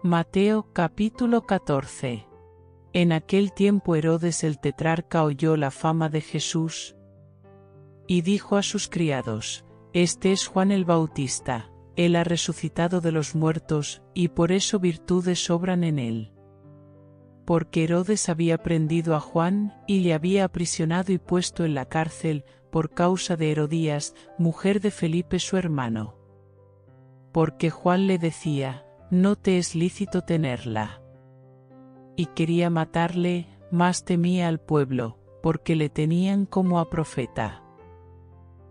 Mateo capítulo 14. En aquel tiempo Herodes el tetrarca oyó la fama de Jesús y dijo a sus criados: Este es Juan el Bautista, él ha resucitado de los muertos, y por eso virtudes obran en él. Porque Herodes había prendido a Juan, y le había aprisionado y puesto en la cárcel, por causa de Herodías, mujer de Felipe su hermano. Porque Juan le decía: no te es lícito tenerla. Y quería matarle, mas temía al pueblo, porque le tenían como a profeta.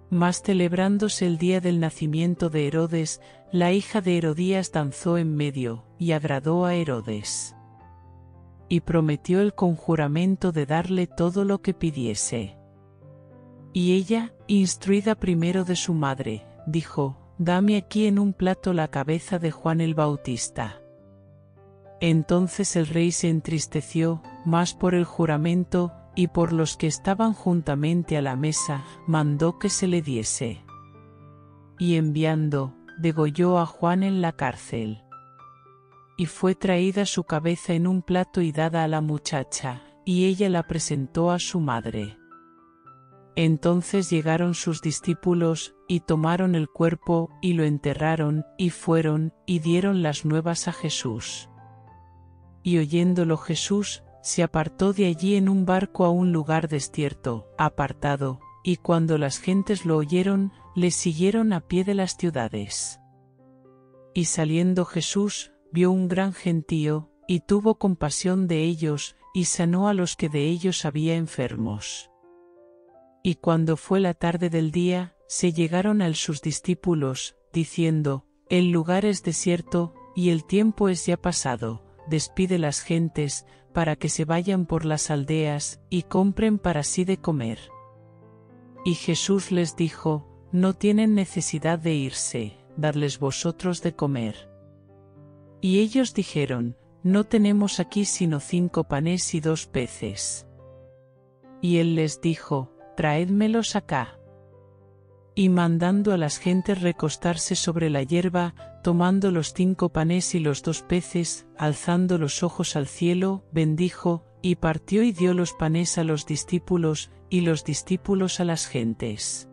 Mas celebrándose el día del nacimiento de Herodes, la hija de Herodías danzó en medio, y agradó a Herodes. Y prometió el conjuramento de darle todo lo que pidiese. Y ella, instruida primero de su madre, dijo: dame aquí en un plato la cabeza de Juan el Bautista. Entonces el rey se entristeció, más por el juramento, y por los que estaban juntamente a la mesa, mandó que se le diese. Y enviando, degolló a Juan en la cárcel. Y fue traída su cabeza en un plato y dada a la muchacha, y ella la presentó a su madre. Entonces llegaron sus discípulos, y tomaron el cuerpo, y lo enterraron, y fueron, y dieron las nuevas a Jesús. Y oyéndolo Jesús, se apartó de allí en un barco a un lugar desierto, apartado, y cuando las gentes lo oyeron, le siguieron a pie de las ciudades. Y saliendo Jesús, vio un gran gentío, y tuvo compasión de ellos, y sanó a los que de ellos había enfermos. Y cuando fue la tarde del día, se llegaron a sus discípulos, diciendo: el lugar es desierto, y el tiempo es ya pasado, despide las gentes, para que se vayan por las aldeas, y compren para sí de comer. Y Jesús les dijo: no tienen necesidad de irse, dadles vosotros de comer. Y ellos dijeron: no tenemos aquí sino 5 panes y 2 peces. Y él les dijo: traédmelos acá. Y mandando a las gentes recostarse sobre la hierba, tomando los 5 panes y los 2 peces, alzando los ojos al cielo, bendijo, y partió y dio los panes a los discípulos, y los discípulos a las gentes.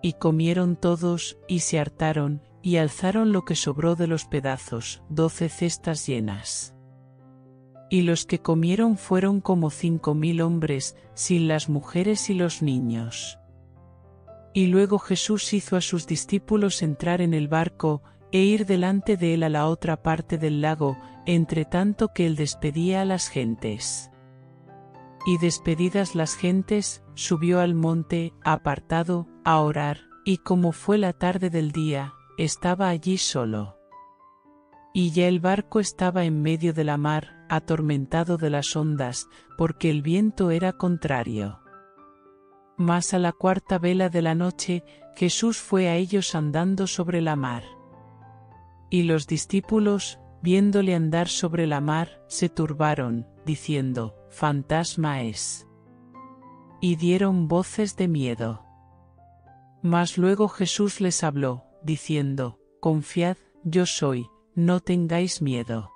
Y comieron todos, y se hartaron, y alzaron lo que sobró de los pedazos, 12 cestas llenas. Y los que comieron fueron como 5000 hombres, sin las mujeres y los niños. Y luego Jesús hizo a sus discípulos entrar en el barco, e ir delante de él a la otra parte del lago, entre tanto que él despedía a las gentes. Y despedidas las gentes, subió al monte, apartado, a orar, y como fue la tarde del día, estaba allí solo. Y ya el barco estaba en medio de la mar, atormentado de las ondas, porque el viento era contrario. Mas a la 4ª vela de la noche, Jesús fue a ellos andando sobre la mar. Y los discípulos, viéndole andar sobre la mar, se turbaron, diciendo: fantasma es. Y dieron voces de miedo. Mas luego Jesús les habló, diciendo: confiad, yo soy, no tengáis miedo.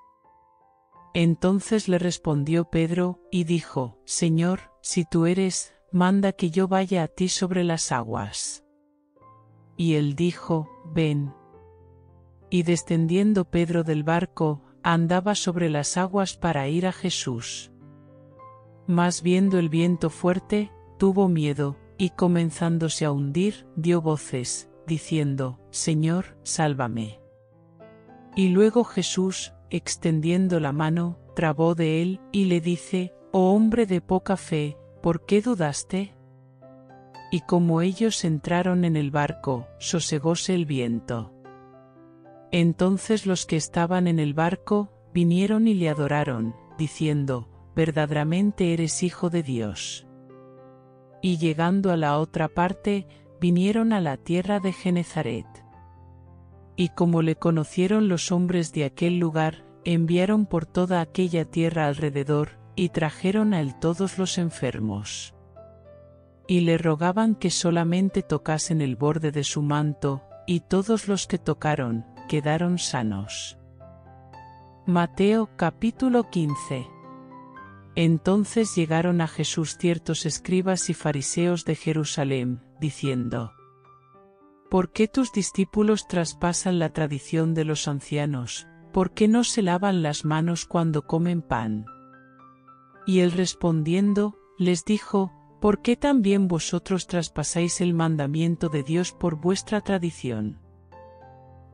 Entonces le respondió Pedro, y dijo: Señor, si tú eres, manda que yo vaya a ti sobre las aguas. Y él dijo: ven. Y descendiendo Pedro del barco, andaba sobre las aguas para ir a Jesús. Mas viendo el viento fuerte, tuvo miedo, y comenzándose a hundir, dio voces, diciendo: Señor, sálvame. Y luego Jesús, extendiendo la mano, trabó de él, y le dice: oh hombre de poca fe, ¿por qué dudaste? Y como ellos entraron en el barco, sosegóse el viento. Entonces los que estaban en el barco, vinieron y le adoraron, diciendo: verdaderamente eres Hijo de Dios. Y llegando a la otra parte, vinieron a la tierra de Genezaret. Y como le conocieron los hombres de aquel lugar, enviaron por toda aquella tierra alrededor, y trajeron a él todos los enfermos. Y le rogaban que solamente tocasen el borde de su manto, y todos los que tocaron, quedaron sanos. Mateo capítulo 15. Entonces llegaron a Jesús ciertos escribas y fariseos de Jerusalén, diciendo: ¿Por qué tus discípulos traspasan la tradición de los ancianos? ¿Por qué no se lavan las manos cuando comen pan? Y él respondiendo, les dijo: ¿Por qué también vosotros traspasáis el mandamiento de Dios por vuestra tradición?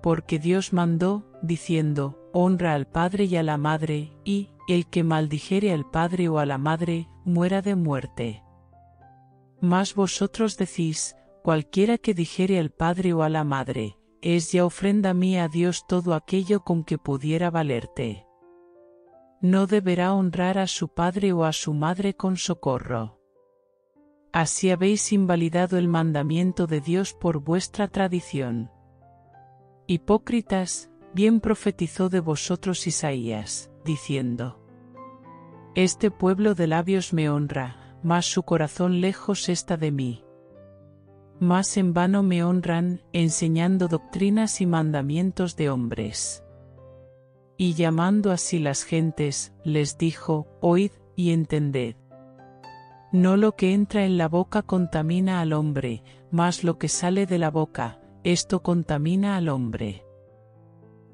Porque Dios mandó, diciendo: Honra al padre y a la madre, y el que maldijere al padre o a la madre, muera de muerte. Mas vosotros decís: cualquiera que dijere al padre o a la madre, es ya ofrenda mía a Dios todo aquello con que pudiera valerte. No deberá honrar a su padre o a su madre con socorro. Así habéis invalidado el mandamiento de Dios por vuestra tradición. Hipócritas, bien profetizó de vosotros Isaías, diciendo: Este pueblo de labios me honra, mas su corazón lejos está de mí. Mas en vano me honran, enseñando doctrinas y mandamientos de hombres. Y llamando así las gentes, les dijo: Oíd y entended. No lo que entra en la boca contamina al hombre, mas lo que sale de la boca, esto contamina al hombre.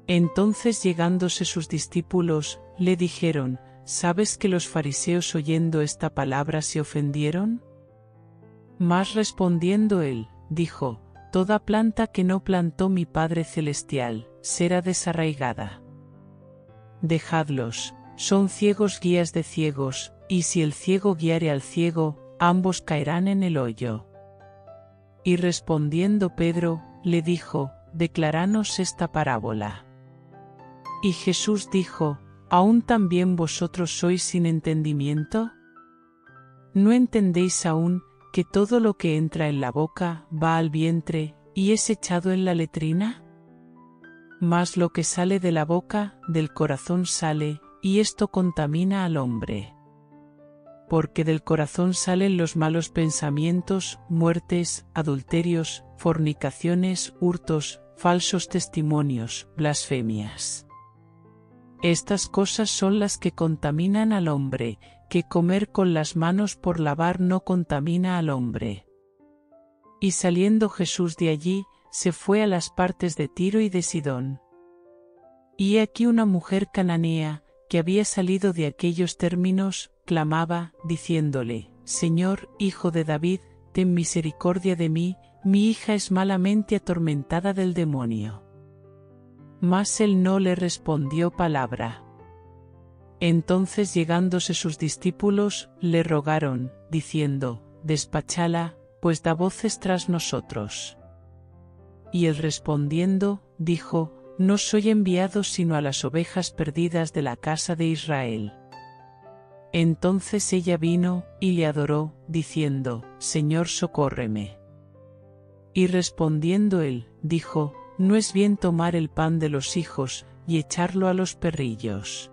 Entonces llegándose sus discípulos, le dijeron: ¿Sabes que los fariseos oyendo esta palabra se ofendieron? Mas respondiendo él, dijo: Toda planta que no plantó mi Padre Celestial, será desarraigada. Dejadlos, son ciegos guías de ciegos, y si el ciego guiare al ciego, ambos caerán en el hoyo. Y respondiendo Pedro, le dijo: Decláranos esta parábola. Y Jesús dijo: ¿Aún también vosotros sois sin entendimiento? ¿No entendéis aún que todo lo que entra en la boca va al vientre, y es echado en la letrina? Mas lo que sale de la boca, del corazón sale, y esto contamina al hombre. Porque del corazón salen los malos pensamientos, muertes, adulterios, fornicaciones, hurtos, falsos testimonios, blasfemias. Estas cosas son las que contaminan al hombre, que comer con las manos por lavar no contamina al hombre. Y saliendo Jesús de allí, se fue a las partes de Tiro y de Sidón. Y he aquí una mujer cananea, que había salido de aquellos términos, clamaba, diciéndole: Señor, Hijo de David, ten misericordia de mí, mi hija es malamente atormentada del demonio. Mas él no le respondió palabra. Entonces llegándose sus discípulos, le rogaron, diciendo: Despáchala, pues da voces tras nosotros. Y él respondiendo, dijo: No soy enviado sino a las ovejas perdidas de la casa de Israel. Entonces ella vino, y le adoró, diciendo: Señor, socórreme. Y respondiendo él, dijo: No es bien tomar el pan de los hijos, y echarlo a los perrillos.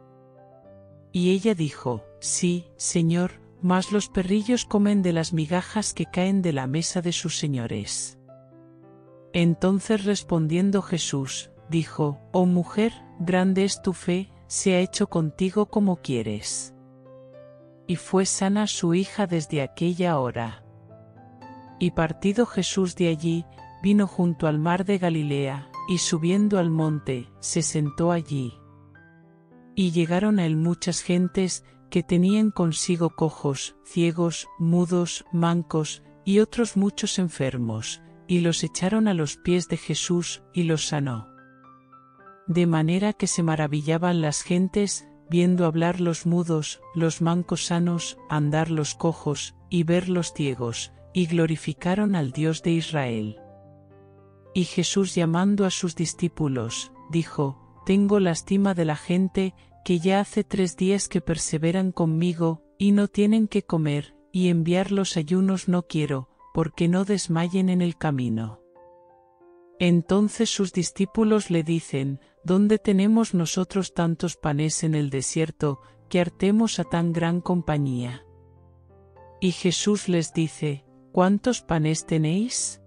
Y ella dijo: Sí, Señor, mas los perrillos comen de las migajas que caen de la mesa de sus señores. Entonces respondiendo Jesús, dijo: Oh mujer, grande es tu fe, sea hecho contigo como quieres. Y fue sana su hija desde aquella hora. Y partido Jesús de allí, vino junto al mar de Galilea, y subiendo al monte, se sentó allí. Y llegaron a él muchas gentes, que tenían consigo cojos, ciegos, mudos, mancos, y otros muchos enfermos, y los echaron a los pies de Jesús, y los sanó. De manera que se maravillaban las gentes, viendo hablar los mudos, los mancos sanos, andar los cojos, y ver los ciegos, y glorificaron al Dios de Israel. Y Jesús llamando a sus discípulos, dijo: Tengo lástima de la gente, que ya hace 3 días que perseveran conmigo, y no tienen que comer, y enviar los ayunos no quiero, porque no desmayen en el camino. Entonces sus discípulos le dicen: ¿Dónde tenemos nosotros tantos panes en el desierto, que hartemos a tan gran compañía? Y Jesús les dice: ¿Cuántos panes tenéis?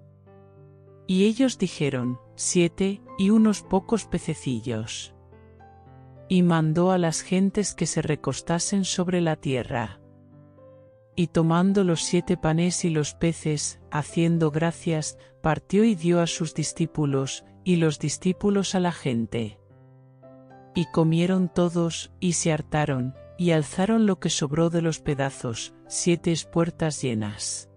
Y ellos dijeron: 7, y unos pocos pececillos. Y mandó a las gentes que se recostasen sobre la tierra. Y tomando los 7 panes y los peces, haciendo gracias, partió y dio a sus discípulos, y los discípulos a la gente. Y comieron todos, y se hartaron, y alzaron lo que sobró de los pedazos, 7 espuertas llenas.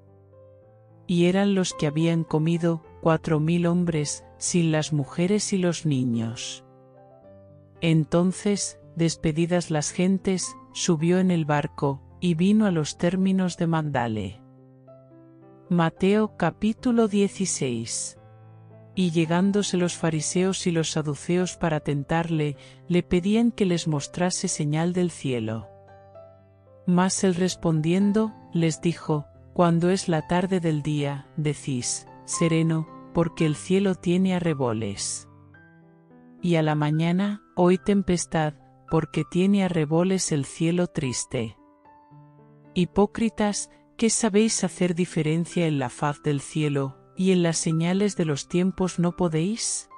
Y eran los que habían comido, 4000 hombres, sin las mujeres y los niños. Entonces, despedidas las gentes, subió en el barco, y vino a los términos de Magdala. Mateo capítulo 16. Y llegándose los fariseos y los saduceos para tentarle, le pedían que les mostrase señal del cielo. Mas él respondiendo, les dijo: Cuando es la tarde del día, decís, sereno, porque el cielo tiene arreboles. Y a la mañana, hoy tempestad, porque tiene arreboles el cielo triste. Hipócritas, ¿qué sabéis hacer diferencia en la faz del cielo, y en las señales de los tiempos no podéis?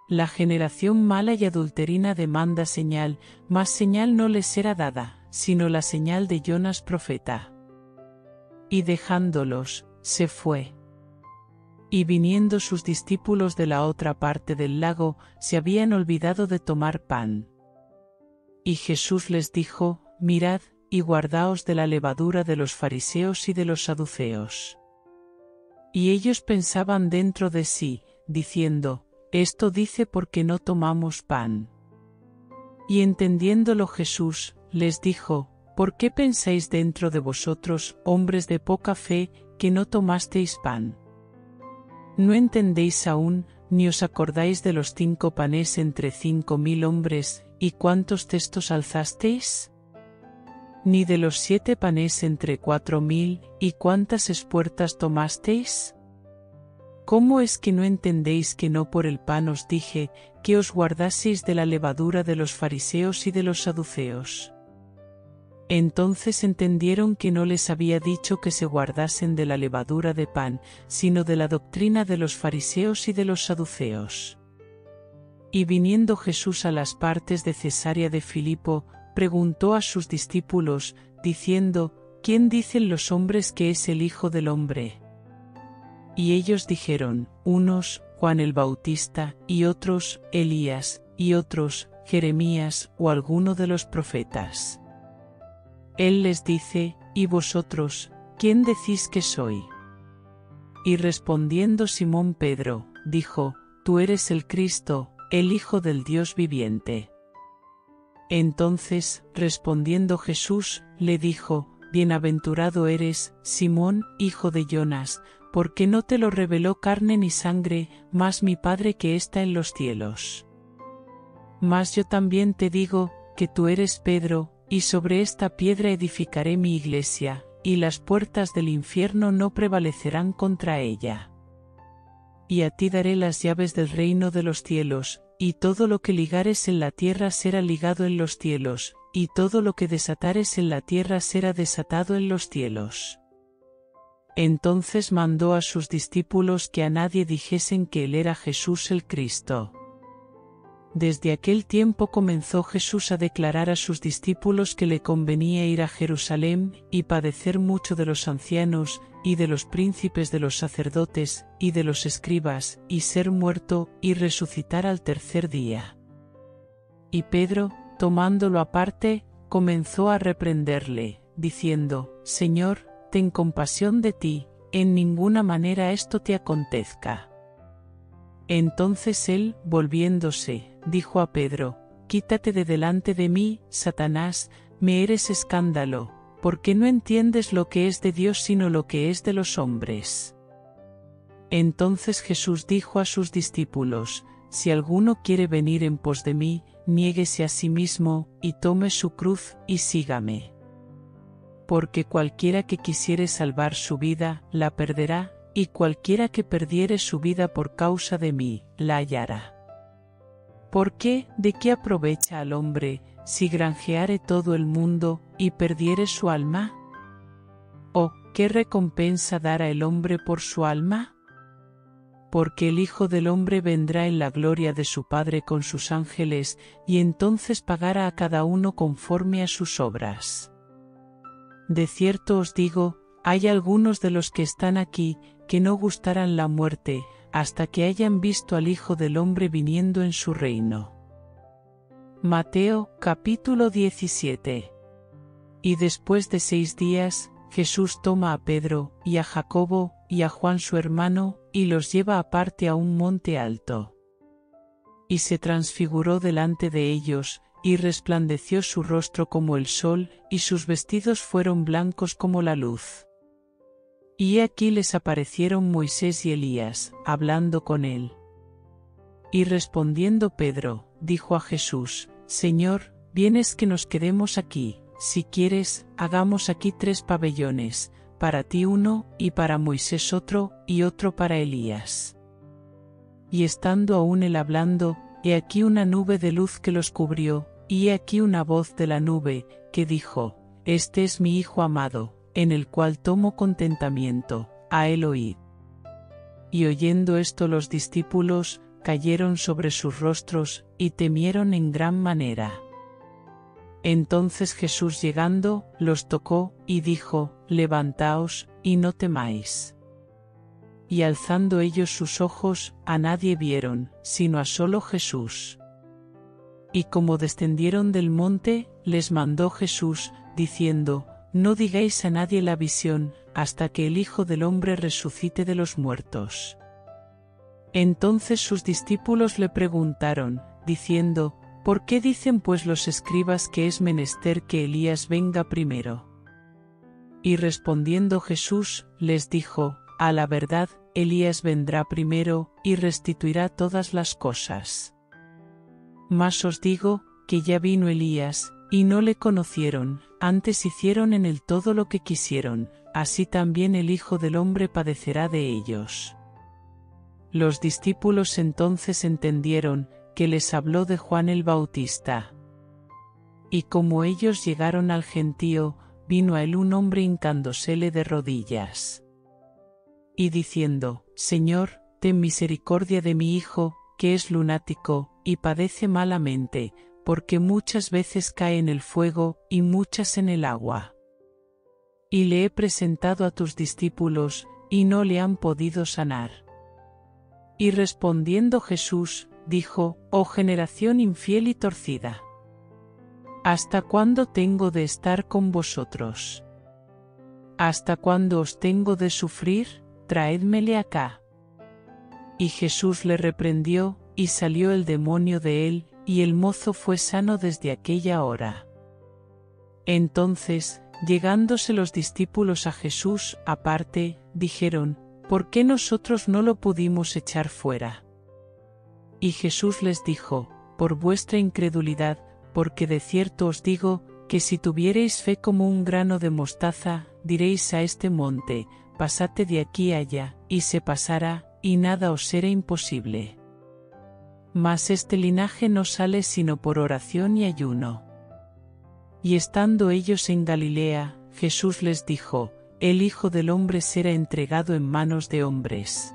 La generación mala y adulterina demanda señal, mas señal no les será dada, sino la señal de Jonas profeta. Y dejándolos, se fue. Y viniendo sus discípulos de la otra parte del lago, se habían olvidado de tomar pan. Y Jesús les dijo: Mirad, y guardaos de la levadura de los fariseos y de los saduceos. Y ellos pensaban dentro de sí, diciendo: Esto dice porque no tomamos pan. Y entendiéndolo Jesús, les dijo: ¿Por qué pensáis dentro de vosotros, hombres de poca fe, que no tomasteis pan? ¿No entendéis aún, ni os acordáis de los 5 panes entre 5000 hombres, y cuántos cestos alzasteis? ¿Ni de los 7 panes entre 4000, y cuántas espuertas tomasteis? ¿Cómo es que no entendéis que no por el pan os dije, que os guardaseis de la levadura de los fariseos y de los saduceos? Entonces entendieron que no les había dicho que se guardasen de la levadura de pan, sino de la doctrina de los fariseos y de los saduceos. Y viniendo Jesús a las partes de Cesarea de Filipo, preguntó a sus discípulos, diciendo: ¿Quién dicen los hombres que es el Hijo del Hombre? Y ellos dijeron: unos, Juan el Bautista, y otros, Elías, y otros, Jeremías, o alguno de los profetas. Él les dice: ¿Y vosotros, quién decís que soy? Y respondiendo Simón Pedro, dijo: Tú eres el Cristo, el Hijo del Dios viviente. Entonces, respondiendo Jesús, le dijo: Bienaventurado eres, Simón, hijo de Jonas, porque no te lo reveló carne ni sangre, mas mi Padre que está en los cielos. Mas yo también te digo, que tú eres Pedro, y sobre esta piedra edificaré mi iglesia, y las puertas del infierno no prevalecerán contra ella. Y a ti daré las llaves del reino de los cielos, y todo lo que ligares en la tierra será ligado en los cielos, y todo lo que desatares en la tierra será desatado en los cielos. Entonces mandó a sus discípulos que a nadie dijesen que él era Jesús el Cristo. Desde aquel tiempo comenzó Jesús a declarar a sus discípulos que le convenía ir a Jerusalén, y padecer mucho de los ancianos, y de los príncipes de los sacerdotes, y de los escribas, y ser muerto, y resucitar al tercer día. Y Pedro, tomándolo aparte, comenzó a reprenderle, diciendo: Señor, ten compasión de ti, en ninguna manera esto te acontezca. Entonces él, volviéndose, dijo a Pedro: Quítate de delante de mí, Satanás, me eres escándalo, porque no entiendes lo que es de Dios sino lo que es de los hombres. Entonces Jesús dijo a sus discípulos: Si alguno quiere venir en pos de mí, niéguese a sí mismo, y tome su cruz, y sígame. Porque cualquiera que quisiere salvar su vida, la perderá, y cualquiera que perdiere su vida por causa de mí, la hallará. ¿Por qué? ¿De qué aprovecha al hombre, si granjeare todo el mundo, y perdiere su alma? ¿O qué recompensa dará el hombre por su alma? porque el Hijo del Hombre vendrá en la gloria de su Padre con sus ángeles, y entonces pagará a cada uno conforme a sus obras. De cierto os digo, hay algunos de los que están aquí, que no gustarán la muerte, hasta que hayan visto al Hijo del Hombre viniendo en su reino. Mateo, capítulo 17. Y después de 6 días, Jesús toma a Pedro, y a Jacobo, y a Juan su hermano, y los lleva aparte a un monte alto. Y se transfiguró delante de ellos, y resplandeció su rostro como el sol, y sus vestidos fueron blancos como la luz. Y aquí les aparecieron Moisés y Elías, hablando con él. Y respondiendo Pedro, dijo a Jesús: Señor, ¿vienes que nos quedemos aquí? Si quieres, hagamos aquí 3 pabellones, para ti uno, y para Moisés otro, y otro para Elías. Y estando aún él hablando, he aquí una nube de luz que los cubrió, y he aquí una voz de la nube, que dijo: Este es mi Hijo amado, en el cual tomo contentamiento, a él oíd. Y oyendo esto los discípulos, cayeron sobre sus rostros, y temieron en gran manera. Entonces Jesús llegando, los tocó, y dijo: Levantaos, y no temáis. Y alzando ellos sus ojos, a nadie vieron, sino a solo Jesús. Y como descendieron del monte, les mandó Jesús, diciendo: No digáis a nadie la visión, hasta que el Hijo del Hombre resucite de los muertos. Entonces sus discípulos le preguntaron, diciendo: ¿Por qué dicen pues los escribas que es menester que Elías venga primero? Y respondiendo Jesús, les dijo: A la verdad, Elías vendrá primero, y restituirá todas las cosas. Mas os digo, que ya vino Elías, y no le conocieron, antes hicieron en él todo lo que quisieron, así también el Hijo del Hombre padecerá de ellos. Los discípulos entonces entendieron, que les habló de Juan el Bautista. Y como ellos llegaron al gentío, vino a él un hombre hincándosele de rodillas. Y diciendo: Señor, ten misericordia de mi hijo, que es lunático, y padece malamente, porque muchas veces cae en el fuego, y muchas en el agua. Y le he presentado a tus discípulos, y no le han podido sanar. Y respondiendo Jesús, dijo: Oh generación infiel y torcida, ¿hasta cuándo tengo de estar con vosotros? ¿Hasta cuándo os tengo de sufrir? Traédmele acá. Y Jesús le reprendió, y salió el demonio de él, y el mozo fue sano desde aquella hora. Entonces, llegándose los discípulos a Jesús aparte, dijeron: ¿Por qué nosotros no lo pudimos echar fuera? Y Jesús les dijo: Por vuestra incredulidad, porque de cierto os digo, que si tuviereis fe como un grano de mostaza, diréis a este monte: Pasate de aquí allá, y se pasará, y nada os será imposible. Mas este linaje no sale sino por oración y ayuno. Y estando ellos en Galilea, Jesús les dijo: El Hijo del Hombre será entregado en manos de hombres.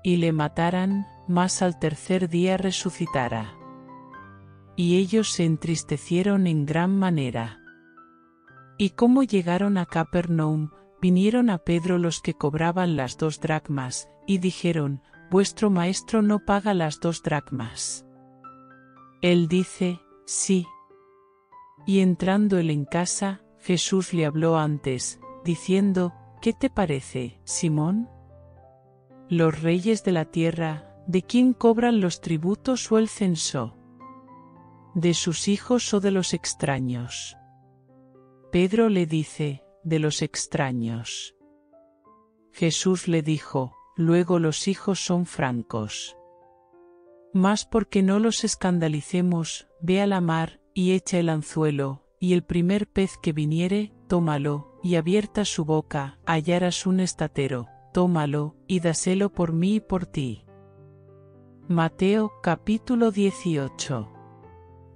Y le matarán, mas al tercer día resucitará. Y ellos se entristecieron en gran manera. Y como llegaron a Capernaum, vinieron a Pedro los que cobraban las 2 dracmas, y dijeron: Vuestro maestro no paga las 2 dracmas. Él dice: Sí. Y entrando él en casa, Jesús le habló antes, diciendo: ¿Qué te parece, Simón? Los reyes de la tierra, ¿de quién cobran los tributos o el censo? ¿De sus hijos o de los extraños? Pedro le dice: De los extraños. Jesús le dijo: Luego los hijos son francos. Mas porque no los escandalicemos, ve a la mar, y echa el anzuelo, y el primer pez que viniere, tómalo, y abierta su boca, hallarás un estatero, tómalo, y dáselo por mí y por ti. Mateo capítulo 18.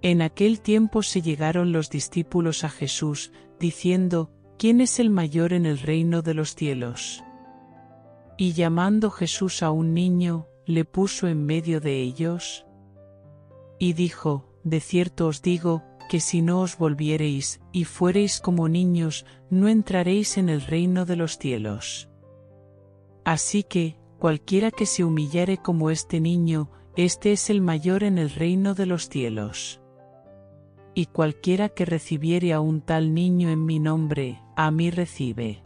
En aquel tiempo se llegaron los discípulos a Jesús, diciendo: ¿Quién es el mayor en el reino de los cielos? Y llamando Jesús a un niño, le puso en medio de ellos. Y dijo: De cierto os digo, que si no os volviereis, y fuereis como niños, no entraréis en el reino de los cielos. Así que, cualquiera que se humillare como este niño, este es el mayor en el reino de los cielos. Y cualquiera que recibiere a un tal niño en mi nombre, a mí recibe.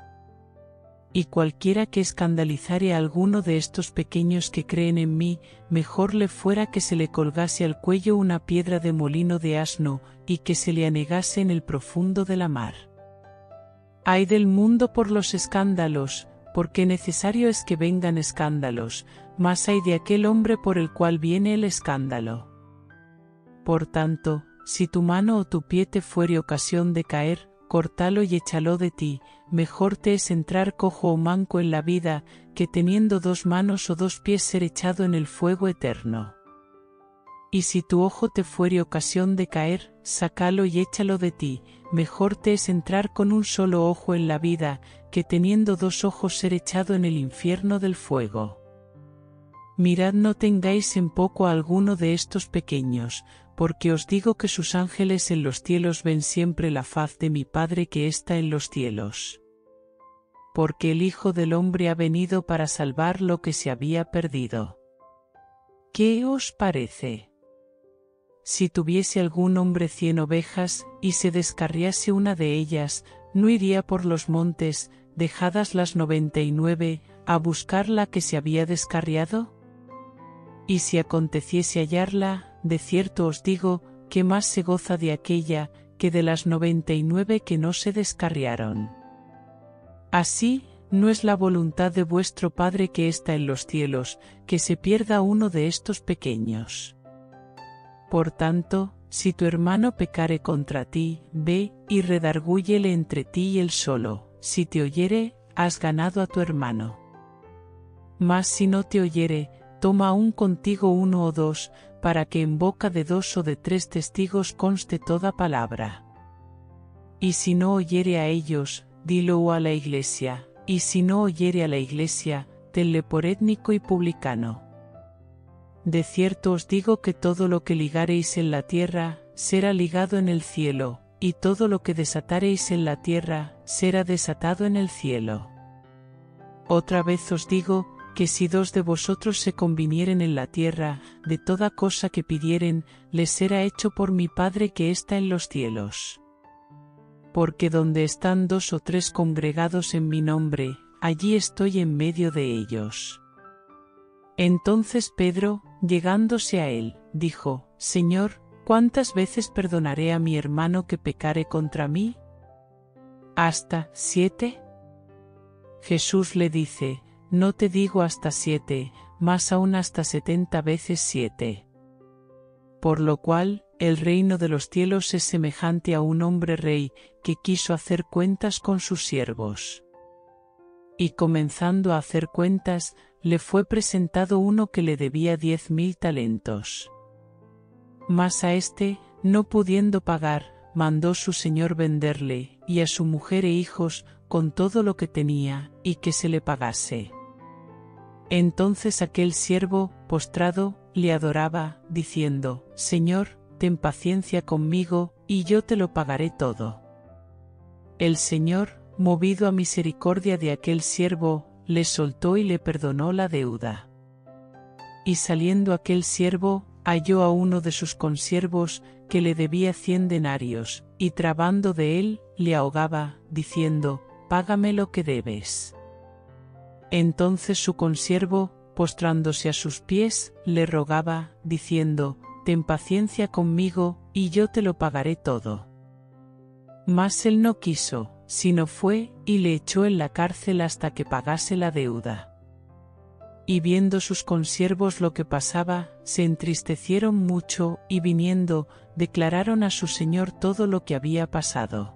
Y cualquiera que escandalizare a alguno de estos pequeños que creen en mí, mejor le fuera que se le colgase al cuello una piedra de molino de asno, y que se le anegase en el profundo de la mar. Ay del mundo por los escándalos, porque necesario es que vengan escándalos, mas ay de aquel hombre por el cual viene el escándalo. Por tanto, si tu mano o tu pie te fuere ocasión de caer, córtalo y échalo de ti. Mejor te es entrar cojo o manco en la vida, que teniendo 2 manos o 2 pies ser echado en el fuego eterno. Y si tu ojo te fuere ocasión de caer, sácalo y échalo de ti. Mejor te es entrar con un solo ojo en la vida, que teniendo 2 ojos ser echado en el infierno del fuego. Mirad, no tengáis en poco a alguno de estos pequeños, porque os digo que sus ángeles en los cielos ven siempre la faz de mi Padre que está en los cielos. Porque el Hijo del Hombre ha venido para salvar lo que se había perdido. ¿Qué os parece? Si tuviese algún hombre 100 ovejas, y se descarriase una de ellas, ¿no iría por los montes, dejadas las 99, a buscar la que se había descarriado? Y si aconteciese hallarla, de cierto os digo, que más se goza de aquella, que de las 99 que no se descarriaron. Así, no es la voluntad de vuestro Padre que está en los cielos, que se pierda uno de estos pequeños. Por tanto, si tu hermano pecare contra ti, ve, y redargúyele entre ti y él solo. Si te oyere, has ganado a tu hermano. Mas si no te oyere, toma aún contigo 1 o 2, para que en boca de 2 o de 3 testigos conste toda palabra. Y si no oyere a ellos, dilo a la Iglesia, y si no oyere a la Iglesia, tenle por étnico y publicano. De cierto os digo que todo lo que ligareis en la tierra, será ligado en el cielo, y todo lo que desatareis en la tierra, será desatado en el cielo. Otra vez os digo, que si 2 de vosotros se convinieren en la tierra, de toda cosa que pidieren, les será hecho por mi Padre que está en los cielos. Porque donde están 2 o 3 congregados en mi nombre, allí estoy en medio de ellos. Entonces Pedro, llegándose a él, dijo: Señor, ¿cuántas veces perdonaré a mi hermano que pecare contra mí? ¿Hasta 7? Jesús le dice: No te digo hasta 7, mas aún hasta 70 veces 7. Por lo cual, el reino de los cielos es semejante a un hombre rey, que quiso hacer cuentas con sus siervos. Y comenzando a hacer cuentas, le fue presentado uno que le debía 10.000 talentos. Mas a éste, no pudiendo pagar, mandó su señor venderle, y a su mujer e hijos, con todo lo que tenía, y que se le pagase. Entonces aquel siervo, postrado, le adoraba, diciendo: Señor, ten paciencia conmigo, y yo te lo pagaré todo. El Señor, movido a misericordia de aquel siervo, le soltó y le perdonó la deuda. Y saliendo aquel siervo, halló a uno de sus consiervos, que le debía 100 denarios, y trabando de él, le ahogaba, diciendo: Págame lo que debes. Entonces su consiervo, postrándose a sus pies, le rogaba, diciendo: Ten paciencia conmigo, y yo te lo pagaré todo. Mas él no quiso, sino fue, y le echó en la cárcel hasta que pagase la deuda. Y viendo sus consiervos lo que pasaba, se entristecieron mucho, y viniendo, declararon a su señor todo lo que había pasado.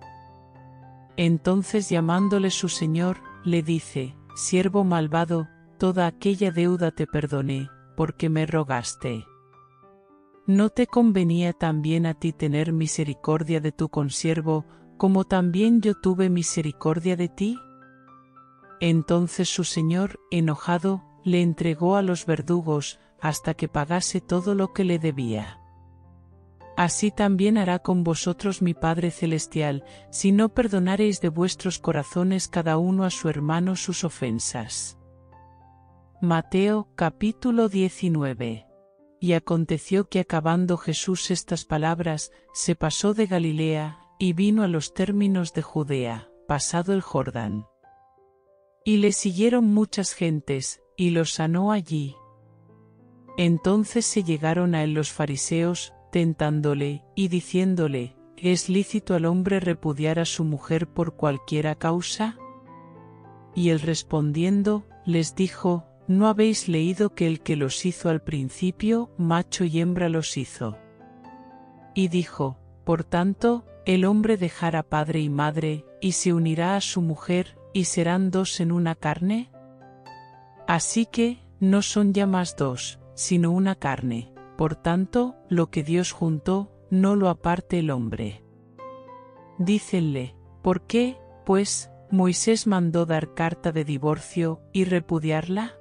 Entonces llamándole su señor, le dice: Siervo malvado, toda aquella deuda te perdoné, porque me rogaste. ¿No te convenía también a ti tener misericordia de tu consiervo, como también yo tuve misericordia de ti? Entonces su señor, enojado, le entregó a los verdugos, hasta que pagase todo lo que le debía. Así también hará con vosotros mi Padre Celestial, si no perdonareis de vuestros corazones cada uno a su hermano sus ofensas. Mateo capítulo 19. Y aconteció que acabando Jesús estas palabras, se pasó de Galilea, y vino a los términos de Judea, pasado el Jordán. Y le siguieron muchas gentes, y los sanó allí. Entonces se llegaron a él los fariseos, tentándole, y diciéndole, ¿es lícito al hombre repudiar a su mujer por cualquiera causa? Y él respondiendo, les dijo, ¿no habéis leído que el que los hizo al principio, macho y hembra los hizo? Y dijo, por tanto, el hombre dejará padre y madre, y se unirá a su mujer, y serán dos en una carne. Así que, no son ya más dos, sino una carne. Por tanto, lo que Dios juntó, no lo aparte el hombre. Dícenle, ¿por qué, pues, Moisés mandó dar carta de divorcio, y repudiarla?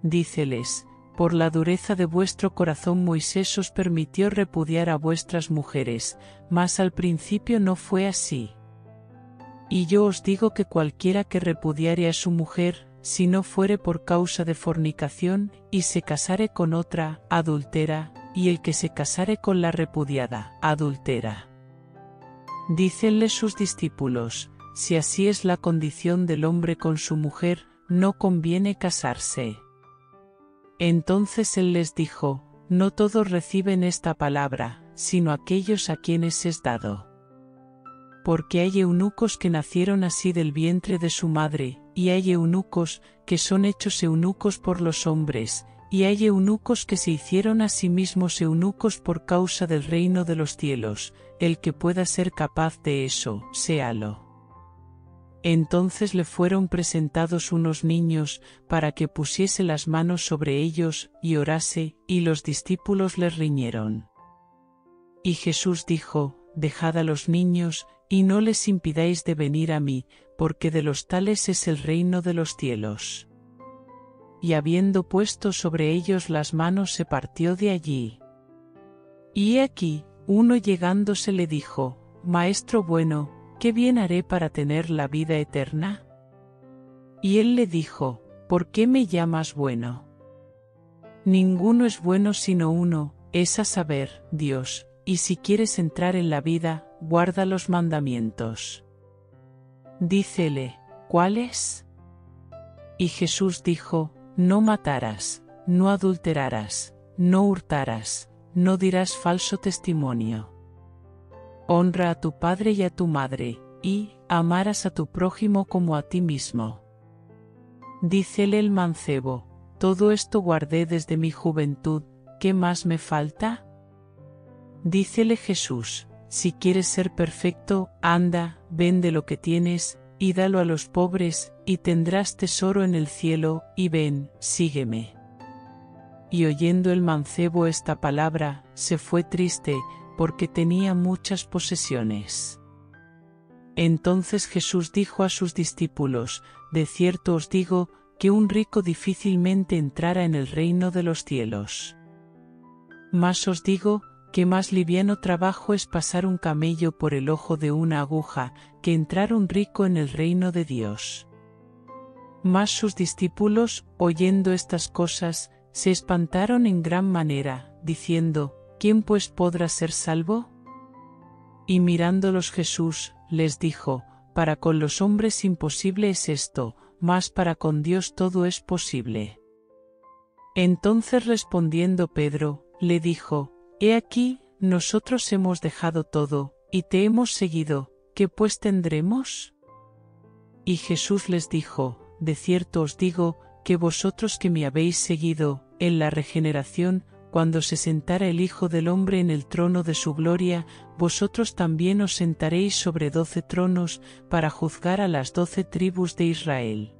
Díceles, por la dureza de vuestro corazón Moisés os permitió repudiar a vuestras mujeres, mas al principio no fue así. Y yo os digo que cualquiera que repudiare a su mujer, si no fuere por causa de fornicación, y se casare con otra, adultera, y el que se casare con la repudiada, adultera. Dícenle sus discípulos, si así es la condición del hombre con su mujer, no conviene casarse. Entonces él les dijo, no todos reciben esta palabra, sino aquellos a quienes es dado. Porque hay eunucos que nacieron así del vientre de su madre, y hay eunucos que son hechos eunucos por los hombres, y hay eunucos que se hicieron a sí mismos eunucos por causa del reino de los cielos. El que pueda ser capaz de eso, séalo. Entonces le fueron presentados unos niños, para que pusiese las manos sobre ellos, y orase, y los discípulos les riñeron. Y Jesús dijo, dejad a los niños, y no les impidáis de venir a mí, porque de los tales es el reino de los cielos. Y habiendo puesto sobre ellos las manos se partió de allí. Y he aquí, uno llegándose le dijo, Maestro bueno, ¿qué bien haré para tener la vida eterna? Y él le dijo, ¿por qué me llamas bueno? Ninguno es bueno sino uno, es a saber, Dios, y si quieres entrar en la vida, guarda los mandamientos. Dícele, ¿cuáles? Y Jesús dijo, no matarás, no adulterarás, no hurtarás, no dirás falso testimonio. Honra a tu padre y a tu madre, y amarás a tu prójimo como a ti mismo. Dícele el mancebo, todo esto guardé desde mi juventud, ¿qué más me falta? Dícele Jesús, si quieres ser perfecto, anda, vende lo que tienes, y dalo a los pobres, y tendrás tesoro en el cielo, y ven, sígueme. Y oyendo el mancebo esta palabra, se fue triste, porque tenía muchas posesiones. Entonces Jesús dijo a sus discípulos, de cierto os digo, que un rico difícilmente entrará en el reino de los cielos. Mas os digo, que más liviano trabajo es pasar un camello por el ojo de una aguja, que entrar un rico en el reino de Dios. Mas sus discípulos, oyendo estas cosas, se espantaron en gran manera, diciendo, ¿quién pues podrá ser salvo? Y mirándolos Jesús, les dijo, para con los hombres imposible es esto, mas para con Dios todo es posible. Entonces respondiendo Pedro, le dijo, he aquí, nosotros hemos dejado todo, y te hemos seguido, ¿qué pues tendremos? Y Jesús les dijo, de cierto os digo, que vosotros que me habéis seguido, en la regeneración, cuando se sentara el Hijo del Hombre en el trono de su gloria, vosotros también os sentaréis sobre 12 tronos, para juzgar a las 12 tribus de Israel.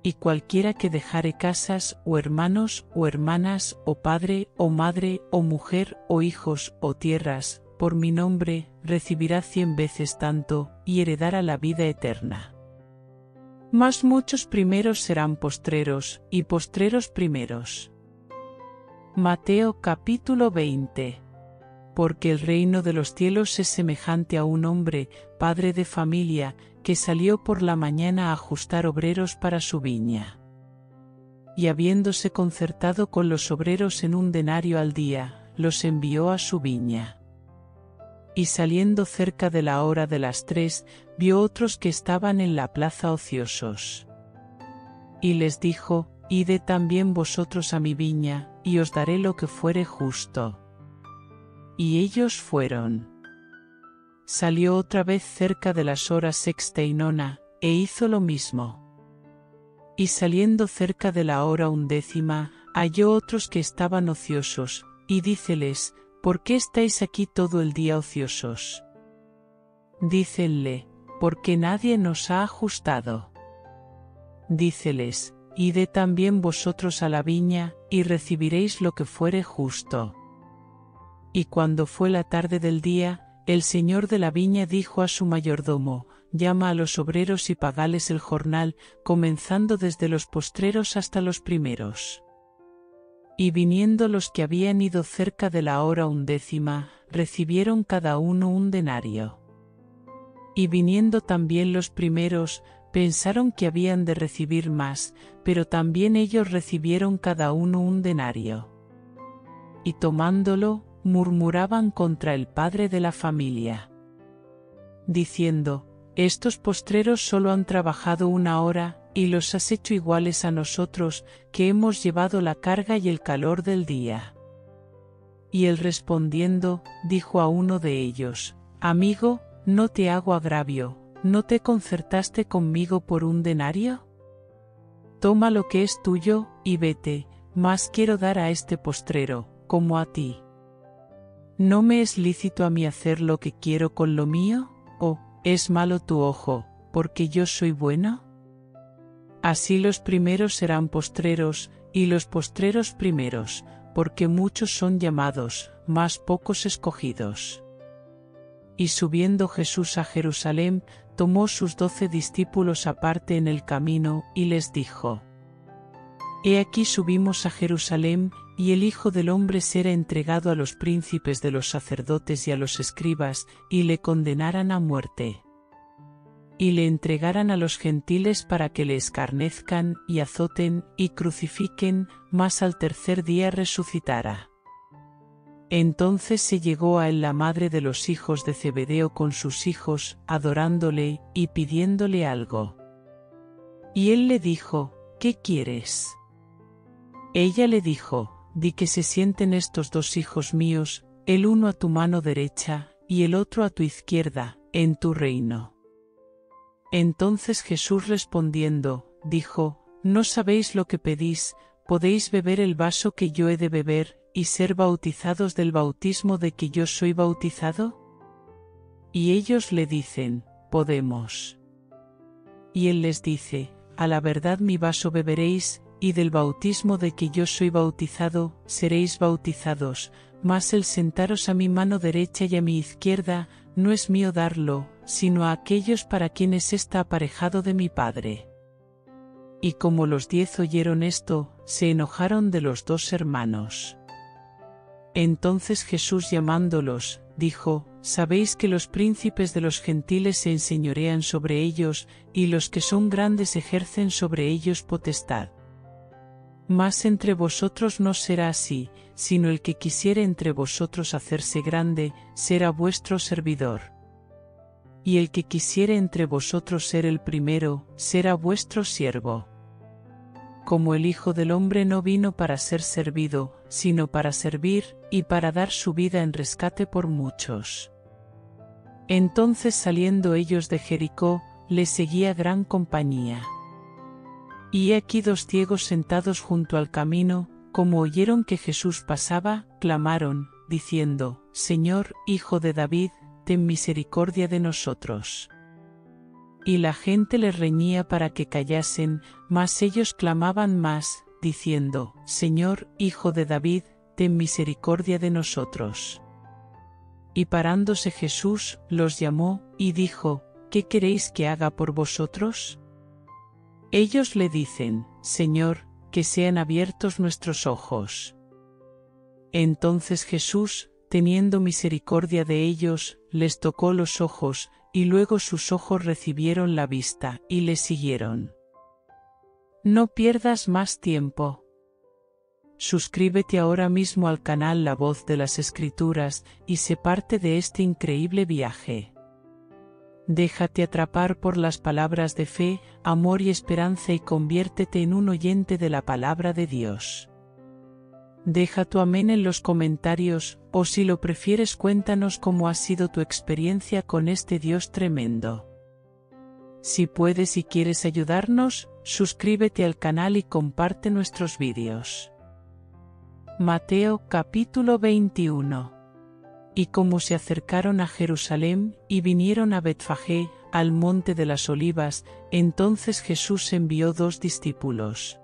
Y cualquiera que dejare casas, o hermanos, o hermanas, o padre, o madre, o mujer, o hijos, o tierras, por mi nombre, recibirá 100 veces tanto, y heredará la vida eterna. Mas muchos primeros serán postreros, y postreros primeros. Mateo capítulo 20. Porque el reino de los cielos es semejante a un hombre, padre de familia, que salió por la mañana a ajustar obreros para su viña. Y habiéndose concertado con los obreros en un denario al día, los envió a su viña. Y saliendo cerca de la hora de las 3, vio otros que estaban en la plaza ociosos. Y les dijo: Id también vosotros a mi viña, y os daré lo que fuere justo. Y ellos fueron. Salió otra vez cerca de las horas sexta y nona, e hizo lo mismo. Y saliendo cerca de la hora 11, halló otros que estaban ociosos, y díceles: ¿Por qué estáis aquí todo el día ociosos? Dícenle: porque nadie nos ha ajustado. Díceles: Id también vosotros a la viña, y recibiréis lo que fuere justo. Y cuando fue la tarde del día, el señor de la viña dijo a su mayordomo: Llama a los obreros y pagales el jornal, comenzando desde los postreros hasta los primeros. Y viniendo los que habían ido cerca de la hora 11, recibieron cada uno un denario. Y viniendo también los primeros, pensaron que habían de recibir más, pero también ellos recibieron cada uno un denario. Y tomándolo, murmuraban contra el padre de la familia, diciendo: Estos postreros solo han trabajado 1 hora, y los has hecho iguales a nosotros, que hemos llevado la carga y el calor del día. Y él respondiendo, dijo a uno de ellos: Amigo, no te hago agravio, ¿no te concertaste conmigo por un denario? Toma lo que es tuyo, y vete, mas quiero dar a este postrero, como a ti. ¿No me es lícito a mí hacer lo que quiero con lo mío? ¿O es malo tu ojo, porque yo soy bueno? Así los primeros serán postreros, y los postreros primeros, porque muchos son llamados, mas pocos escogidos. Y subiendo Jesús a Jerusalén, tomó sus 12 discípulos aparte en el camino, y les dijo: He aquí subimos a Jerusalén, y el Hijo del Hombre será entregado a los príncipes de los sacerdotes y a los escribas, y le condenarán a muerte. Y le entregarán a los gentiles para que le escarnezcan, y azoten, y crucifiquen, mas al tercer día resucitará. Entonces se llegó a él la madre de los hijos de Zebedeo con sus hijos, adorándole, y pidiéndole algo. Y él le dijo: ¿Qué quieres? Ella le dijo: Di que se sienten estos 2 hijos míos, el uno a tu mano derecha, y el otro a tu izquierda, en tu reino. Entonces Jesús respondiendo, dijo: No sabéis lo que pedís. ¿Podéis beber el vaso que yo he de beber, y ser bautizados del bautismo de que yo soy bautizado? Y ellos le dicen: Podemos. Y él les dice: A la verdad mi vaso beberéis, y del bautismo de que yo soy bautizado, seréis bautizados, mas el sentaros a mi mano derecha y a mi izquierda, no es mío darlo, sino a aquellos para quienes está aparejado de mi Padre. Y como los 10 oyeron esto, se enojaron de los 2 hermanos. Entonces Jesús llamándolos, dijo: Sabéis que los príncipes de los gentiles se enseñorean sobre ellos, y los que son grandes ejercen sobre ellos potestad. Mas entre vosotros no será así, sino el que quisiere entre vosotros hacerse grande, será vuestro servidor. Y el que quisiere entre vosotros ser el primero, será vuestro siervo. Como el Hijo del Hombre no vino para ser servido, sino para servir, y para dar su vida en rescate por muchos. Entonces saliendo ellos de Jericó, les seguía gran compañía. Y he aquí 2 ciegos sentados junto al camino, como oyeron que Jesús pasaba, clamaron, diciendo: Señor, Hijo de David, ten misericordia de nosotros. Y la gente les reñía para que callasen, mas ellos clamaban más, diciendo: Señor, Hijo de David, ten misericordia de nosotros. Y parándose Jesús, los llamó, y dijo: ¿Qué queréis que haga por vosotros? Ellos le dicen, Señor, que sean abiertos nuestros ojos. Entonces Jesús, teniendo misericordia de ellos, les tocó los ojos, y luego sus ojos recibieron la vista, y le siguieron. No pierdas más tiempo. Suscríbete ahora mismo al canal La Voz de las Escrituras, y sé parte de este increíble viaje. Déjate atrapar por las palabras de fe, amor y esperanza y conviértete en un oyente de la palabra de Dios. Deja tu amén en los comentarios, o si lo prefieres cuéntanos cómo ha sido tu experiencia con este Dios tremendo. Si puedes y quieres ayudarnos, suscríbete al canal y comparte nuestros vídeos. Mateo capítulo 21. Y como se acercaron a Jerusalén, y vinieron a Betfagé, al monte de las Olivas, entonces Jesús envió 2 discípulos,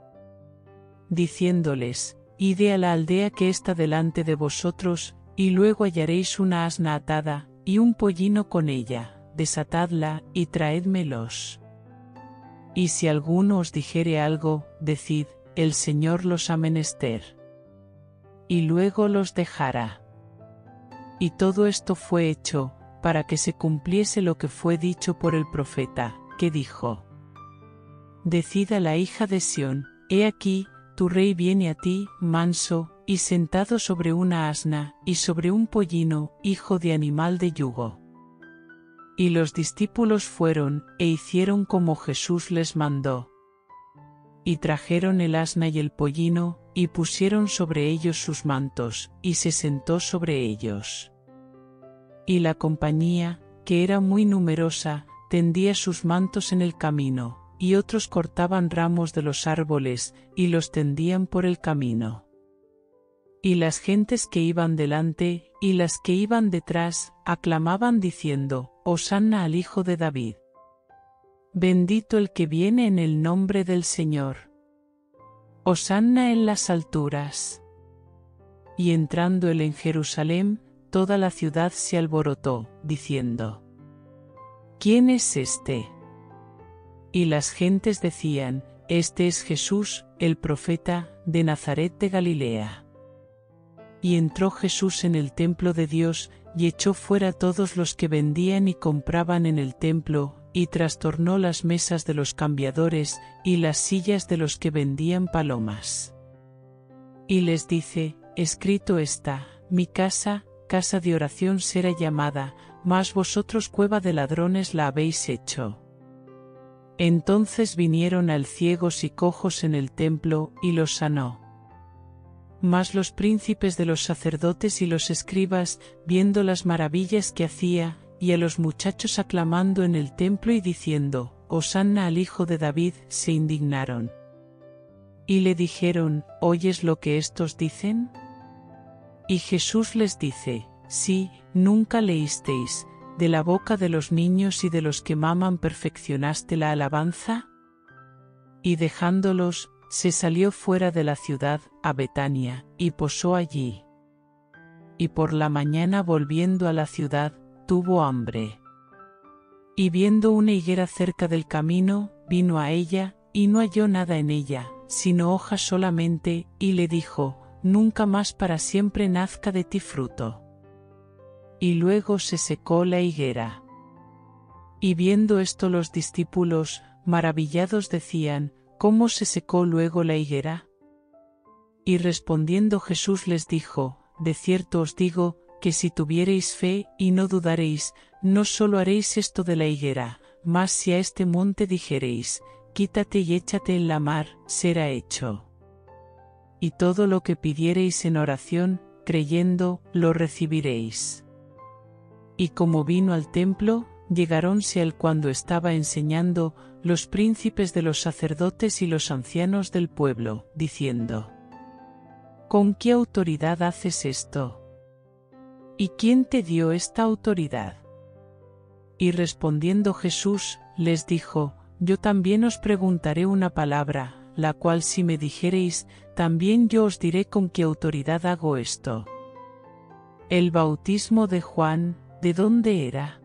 diciéndoles, Id a la aldea que está delante de vosotros, y luego hallaréis una asna atada, y un pollino con ella, desatadla, y traédmelos. Y si alguno os dijere algo, decid, el Señor los ha menester. Y luego los dejará. Y todo esto fue hecho, para que se cumpliese lo que fue dicho por el profeta, que dijo: Decid a la hija de Sión, he aquí, tu rey viene a ti, manso, y sentado sobre una asna, y sobre un pollino, hijo de animal de yugo. Y los discípulos fueron, e hicieron como Jesús les mandó. Y trajeron el asna y el pollino, y pusieron sobre ellos sus mantos, y se sentó sobre ellos. Y la compañía, que era muy numerosa, tendía sus mantos en el camino, y otros cortaban ramos de los árboles, y los tendían por el camino. Y las gentes que iban delante, y las que iban detrás, aclamaban diciendo, Hosanna al Hijo de David. Bendito el que viene en el nombre del Señor. Hosanna en las alturas. Y entrando él en Jerusalén, toda la ciudad se alborotó, diciendo: ¿Quién es este? Y las gentes decían: Este es Jesús, el profeta, de Nazaret de Galilea. Y entró Jesús en el templo de Dios, y echó fuera todos los que vendían y compraban en el templo, y trastornó las mesas de los cambiadores, y las sillas de los que vendían palomas. Y les dice: Escrito está, mi casa, casa de oración será llamada, mas vosotros cueva de ladrones la habéis hecho. Entonces vinieron al ciegos y cojos en el templo, y los sanó. Mas los príncipes de los sacerdotes y los escribas, viendo las maravillas que hacía, y a los muchachos aclamando en el templo y diciendo, Hosanna al Hijo de David, se indignaron. Y le dijeron, ¿oyes lo que éstos dicen? Y Jesús les dice, sí, nunca leísteis, de la boca de los niños y de los que maman perfeccionaste la alabanza. Y dejándolos, se salió fuera de la ciudad, a Betania, y posó allí. Y por la mañana volviendo a la ciudad, tuvo hambre. Y viendo una higuera cerca del camino, vino a ella, y no halló nada en ella, sino hojas solamente, y le dijo, nunca más para siempre nazca de ti fruto. Y luego se secó la higuera. Y viendo esto los discípulos, maravillados decían, ¿cómo se secó luego la higuera? Y respondiendo Jesús les dijo, de cierto os digo, que si tuviereis fe y no dudaréis, no solo haréis esto de la higuera, mas si a este monte dijereis, quítate y échate en la mar, será hecho. Y todo lo que pidiereis en oración, creyendo, lo recibiréis. Y como vino al templo, llegáronse a él cuando estaba enseñando, los príncipes de los sacerdotes y los ancianos del pueblo, diciendo, ¿con qué autoridad haces esto? ¿Y quién te dio esta autoridad? Y respondiendo Jesús, les dijo, yo también os preguntaré una palabra, la cual si me dijereis, también yo os diré con qué autoridad hago esto. El bautismo de Juan, ¿de dónde era?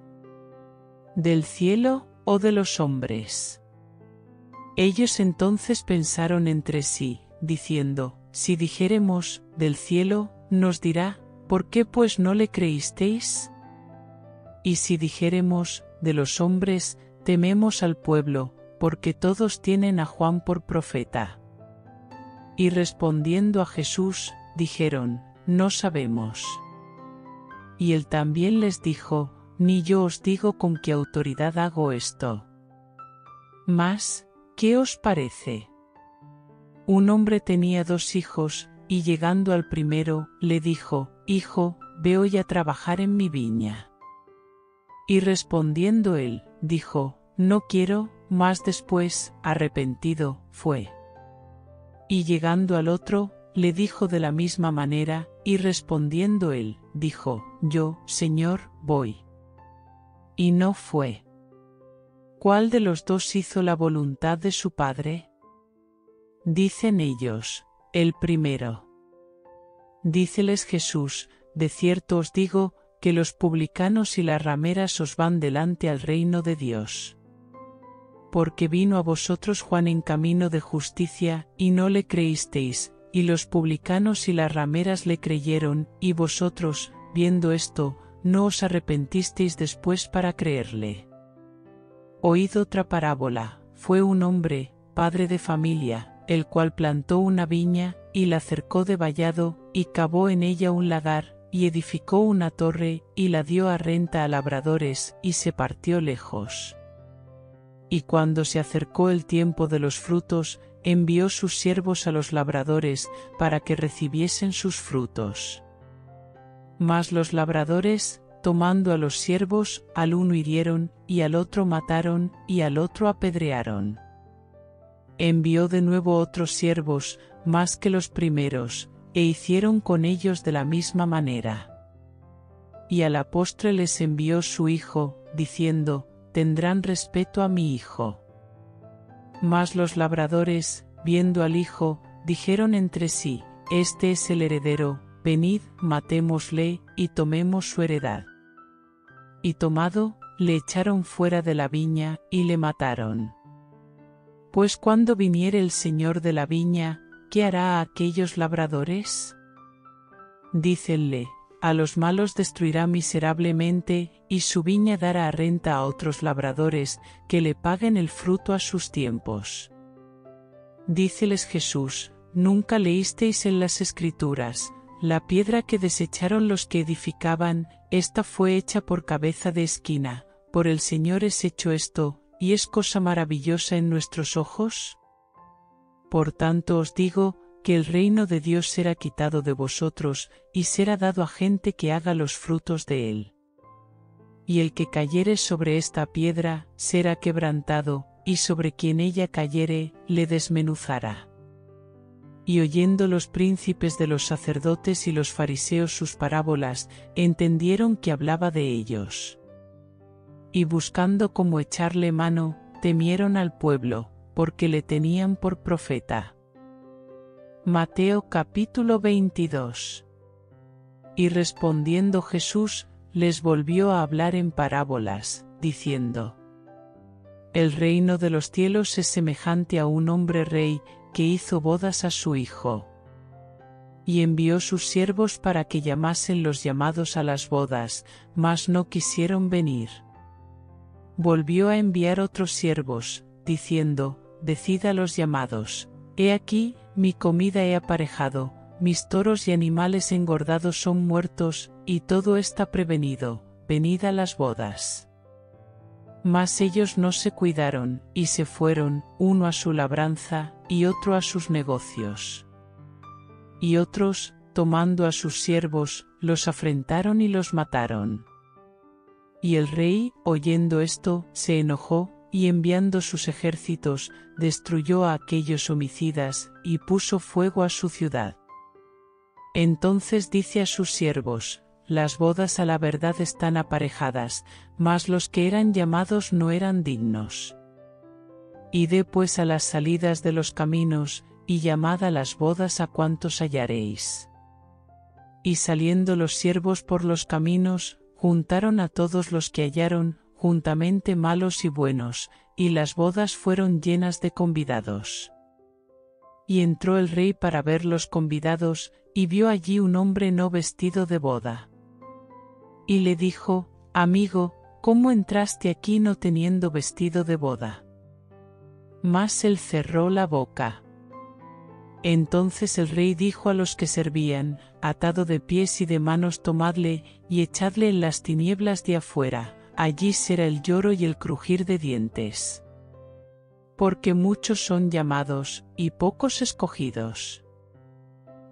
¿Del cielo, o de los hombres? Ellos entonces pensaron entre sí, diciendo, si dijéremos, del cielo, nos dirá, ¿por qué pues no le creísteis? Y si dijéremos, de los hombres, tememos al pueblo, porque todos tienen a Juan por profeta. Y respondiendo a Jesús, dijeron, no sabemos. Y él también les dijo, ni yo os digo con qué autoridad hago esto. Mas, ¿qué os parece? Un hombre tenía 2 hijos, y llegando al primero, le dijo, Hijo, ve hoy a trabajar en mi viña. Y respondiendo él, dijo, No quiero, mas después, arrepentido, fue. Y llegando al otro, le dijo de la misma manera, y respondiendo él, dijo, Yo, Señor, voy. Y no fue. ¿Cuál de los 2 hizo la voluntad de su padre? Dicen ellos, el primero. Díceles Jesús, de cierto os digo, que los publicanos y las rameras os van delante al reino de Dios. Porque vino a vosotros Juan en camino de justicia, y no le creísteis, y los publicanos y las rameras le creyeron, y vosotros, viendo esto, no os arrepentisteis después para creerle. Oíd otra parábola, fue un hombre, padre de familia, el cual plantó una viña, y la cercó de vallado, y cavó en ella un lagar, y edificó una torre, y la dio a renta a labradores, y se partió lejos. Y cuando se acercó el tiempo de los frutos, envió sus siervos a los labradores, para que recibiesen sus frutos. Mas los labradores, tomando a los siervos, al uno hirieron, y al otro mataron, y al otro apedrearon. Envió de nuevo otros siervos, más que los primeros, e hicieron con ellos de la misma manera. Y a la postre les envió su hijo, diciendo, tendrán respeto a mi hijo. Mas los labradores, viendo al hijo, dijeron entre sí, este es el heredero, venid, matémosle, y tomemos su heredad. Y tomado, le echaron fuera de la viña, y le mataron. Pues cuando viniere el señor de la viña, ¿qué hará a aquellos labradores? Dícenle, a los malos destruirá miserablemente, y su viña dará a renta a otros labradores, que le paguen el fruto a sus tiempos. Díceles Jesús, ¿nunca leísteis en las Escrituras, la piedra que desecharon los que edificaban, esta fue hecha por cabeza de esquina, por el Señor es hecho esto, y es cosa maravillosa en nuestros ojos? Por tanto os digo, que el reino de Dios será quitado de vosotros, y será dado a gente que haga los frutos de él. Y el que cayere sobre esta piedra, será quebrantado, y sobre quien ella cayere, le desmenuzará. Y oyendo los príncipes de los sacerdotes y los fariseos sus parábolas, entendieron que hablaba de ellos. Y buscando cómo echarle mano, temieron al pueblo, porque le tenían por profeta. Mateo capítulo 22. Y respondiendo Jesús, les volvió a hablar en parábolas, diciendo: El reino de los cielos es semejante a un hombre rey, que hizo bodas a su hijo. Y envió sus siervos para que llamasen los llamados a las bodas, mas no quisieron venir. Volvió a enviar otros siervos, diciendo: Decid a los llamados: He aquí, mi comida he aparejado, mis toros y animales engordados son muertos, y todo está prevenido, venid a las bodas. Mas ellos no se cuidaron, y se fueron, uno a su labranza, y otro a sus negocios. Y otros, tomando a sus siervos, los afrentaron y los mataron. Y el rey, oyendo esto, se enojó, y enviando sus ejércitos, destruyó a aquellos homicidas, y puso fuego a su ciudad. Entonces dice a sus siervos: Las bodas a la verdad están aparejadas, mas los que eran llamados no eran dignos. Id pues a las salidas de los caminos, y llamad a las bodas a cuantos hallaréis. Y saliendo los siervos por los caminos, juntaron a todos los que hallaron, juntamente malos y buenos, y las bodas fueron llenas de convidados. Y entró el rey para ver los convidados, y vio allí un hombre no vestido de boda. Y le dijo: Amigo, ¿cómo entraste aquí no teniendo vestido de boda? Mas él cerró la boca. Entonces el rey dijo a los que servían: Atado de pies y de manos tomadle, y echadle en las tinieblas de afuera, allí será el lloro y el crujir de dientes. Porque muchos son llamados, y pocos escogidos.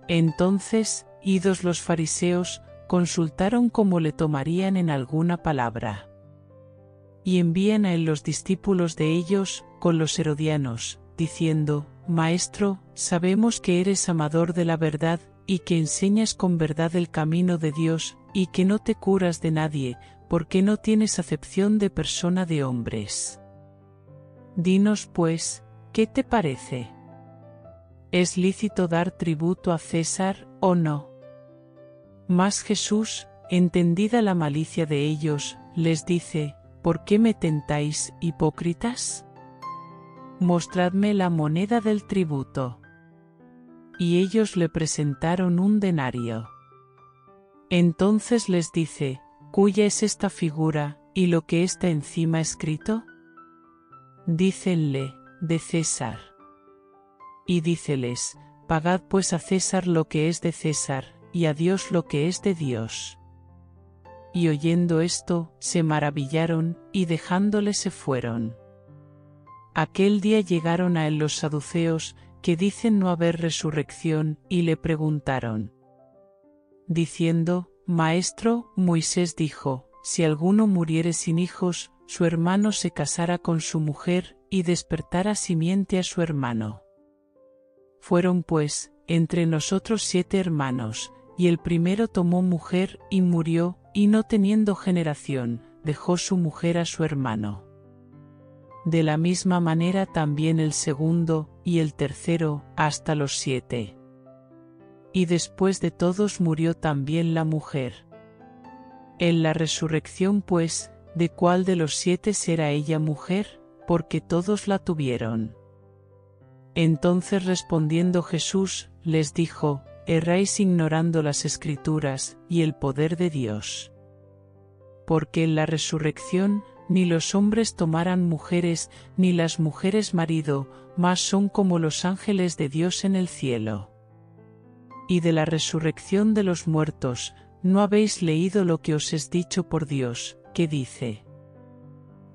Entonces, idos los fariseos, consultaron cómo le tomarían en alguna palabra. Y envían a él los discípulos de ellos, con los herodianos, diciendo: Maestro, sabemos que eres amador de la verdad, y que enseñas con verdad el camino de Dios, y que no te curas de nadie, porque no tienes acepción de persona de hombres. Dinos pues, ¿qué te parece? ¿Es lícito dar tributo a César, o no? Mas Jesús, entendida la malicia de ellos, les dice: ¿Por qué me tentáis, hipócritas? Mostradme la moneda del tributo. Y ellos le presentaron un denario. Entonces les dice: ¿Cuya es esta figura, y lo que está encima escrito? Dícenle: de César. Y díceles: Pagad pues a César lo que es de César, y a Dios lo que es de Dios. Y oyendo esto, se maravillaron, y dejándole se fueron. Aquel día llegaron a él los saduceos, que dicen no haber resurrección, y le preguntaron, diciendo: Maestro, Moisés dijo: Si alguno muriere sin hijos, su hermano se casara con su mujer, y despertara simiente a su hermano. Fueron pues, entre nosotros 7 hermanos, y el primero tomó mujer, y murió, y no teniendo generación, dejó su mujer a su hermano. De la misma manera también el segundo, y el tercero, hasta los 7. Y después de todos murió también la mujer. En la resurrección pues, ¿de cuál de los 7 será ella mujer? Porque todos la tuvieron. Entonces respondiendo Jesús, les dijo: Erráis ignorando las Escrituras, y el poder de Dios. Porque en la resurrección, ni los hombres tomarán mujeres, ni las mujeres marido, mas son como los ángeles de Dios en el cielo. Y de la resurrección de los muertos, ¿no habéis leído lo que os es dicho por Dios, que dice: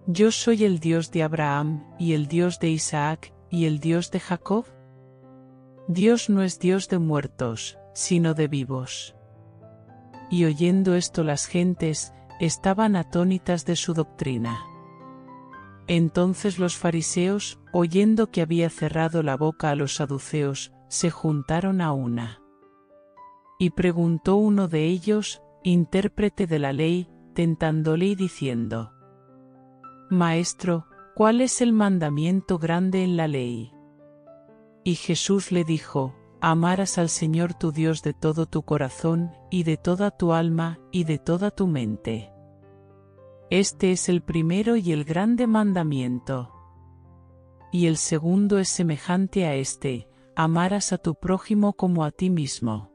Yo soy el Dios de Abraham, y el Dios de Isaac, y el Dios de Jacob? Dios no es Dios de muertos, sino de vivos. Y oyendo esto las gentes, estaban atónitas de su doctrina. Entonces los fariseos, oyendo que había cerrado la boca a los saduceos, se juntaron a una. Y preguntó uno de ellos, intérprete de la ley, tentándole y diciendo: Maestro, ¿cuál es el mandamiento grande en la ley? Y Jesús le dijo: Amarás al Señor tu Dios de todo tu corazón, y de toda tu alma, y de toda tu mente. Este es el primero y el grande mandamiento. Y el segundo es semejante a este: amarás a tu prójimo como a ti mismo.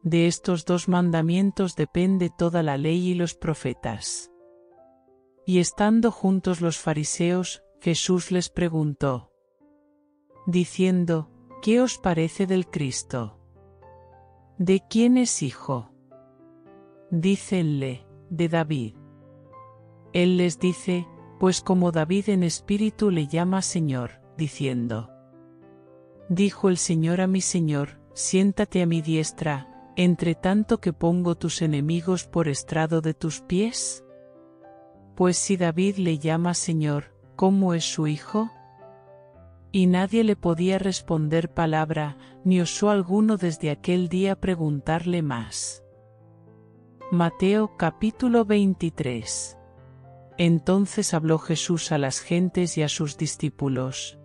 De estos 2 mandamientos depende toda la ley y los profetas. Y estando juntos los fariseos, Jesús les preguntó, diciendo: ¿Qué os parece del Cristo? ¿De quién es hijo? Dícenle: de David. Él les dice: Pues como David en espíritu le llama Señor, diciendo: Dijo el Señor a mi Señor: Siéntate a mi diestra, entre tanto que pongo tus enemigos por estrado de tus pies. Pues si David le llama Señor, ¿cómo es su hijo? Y nadie le podía responder palabra, ni osó alguno desde aquel día preguntarle más. Mateo capítulo 23. Entonces habló Jesús a las gentes y a sus discípulos,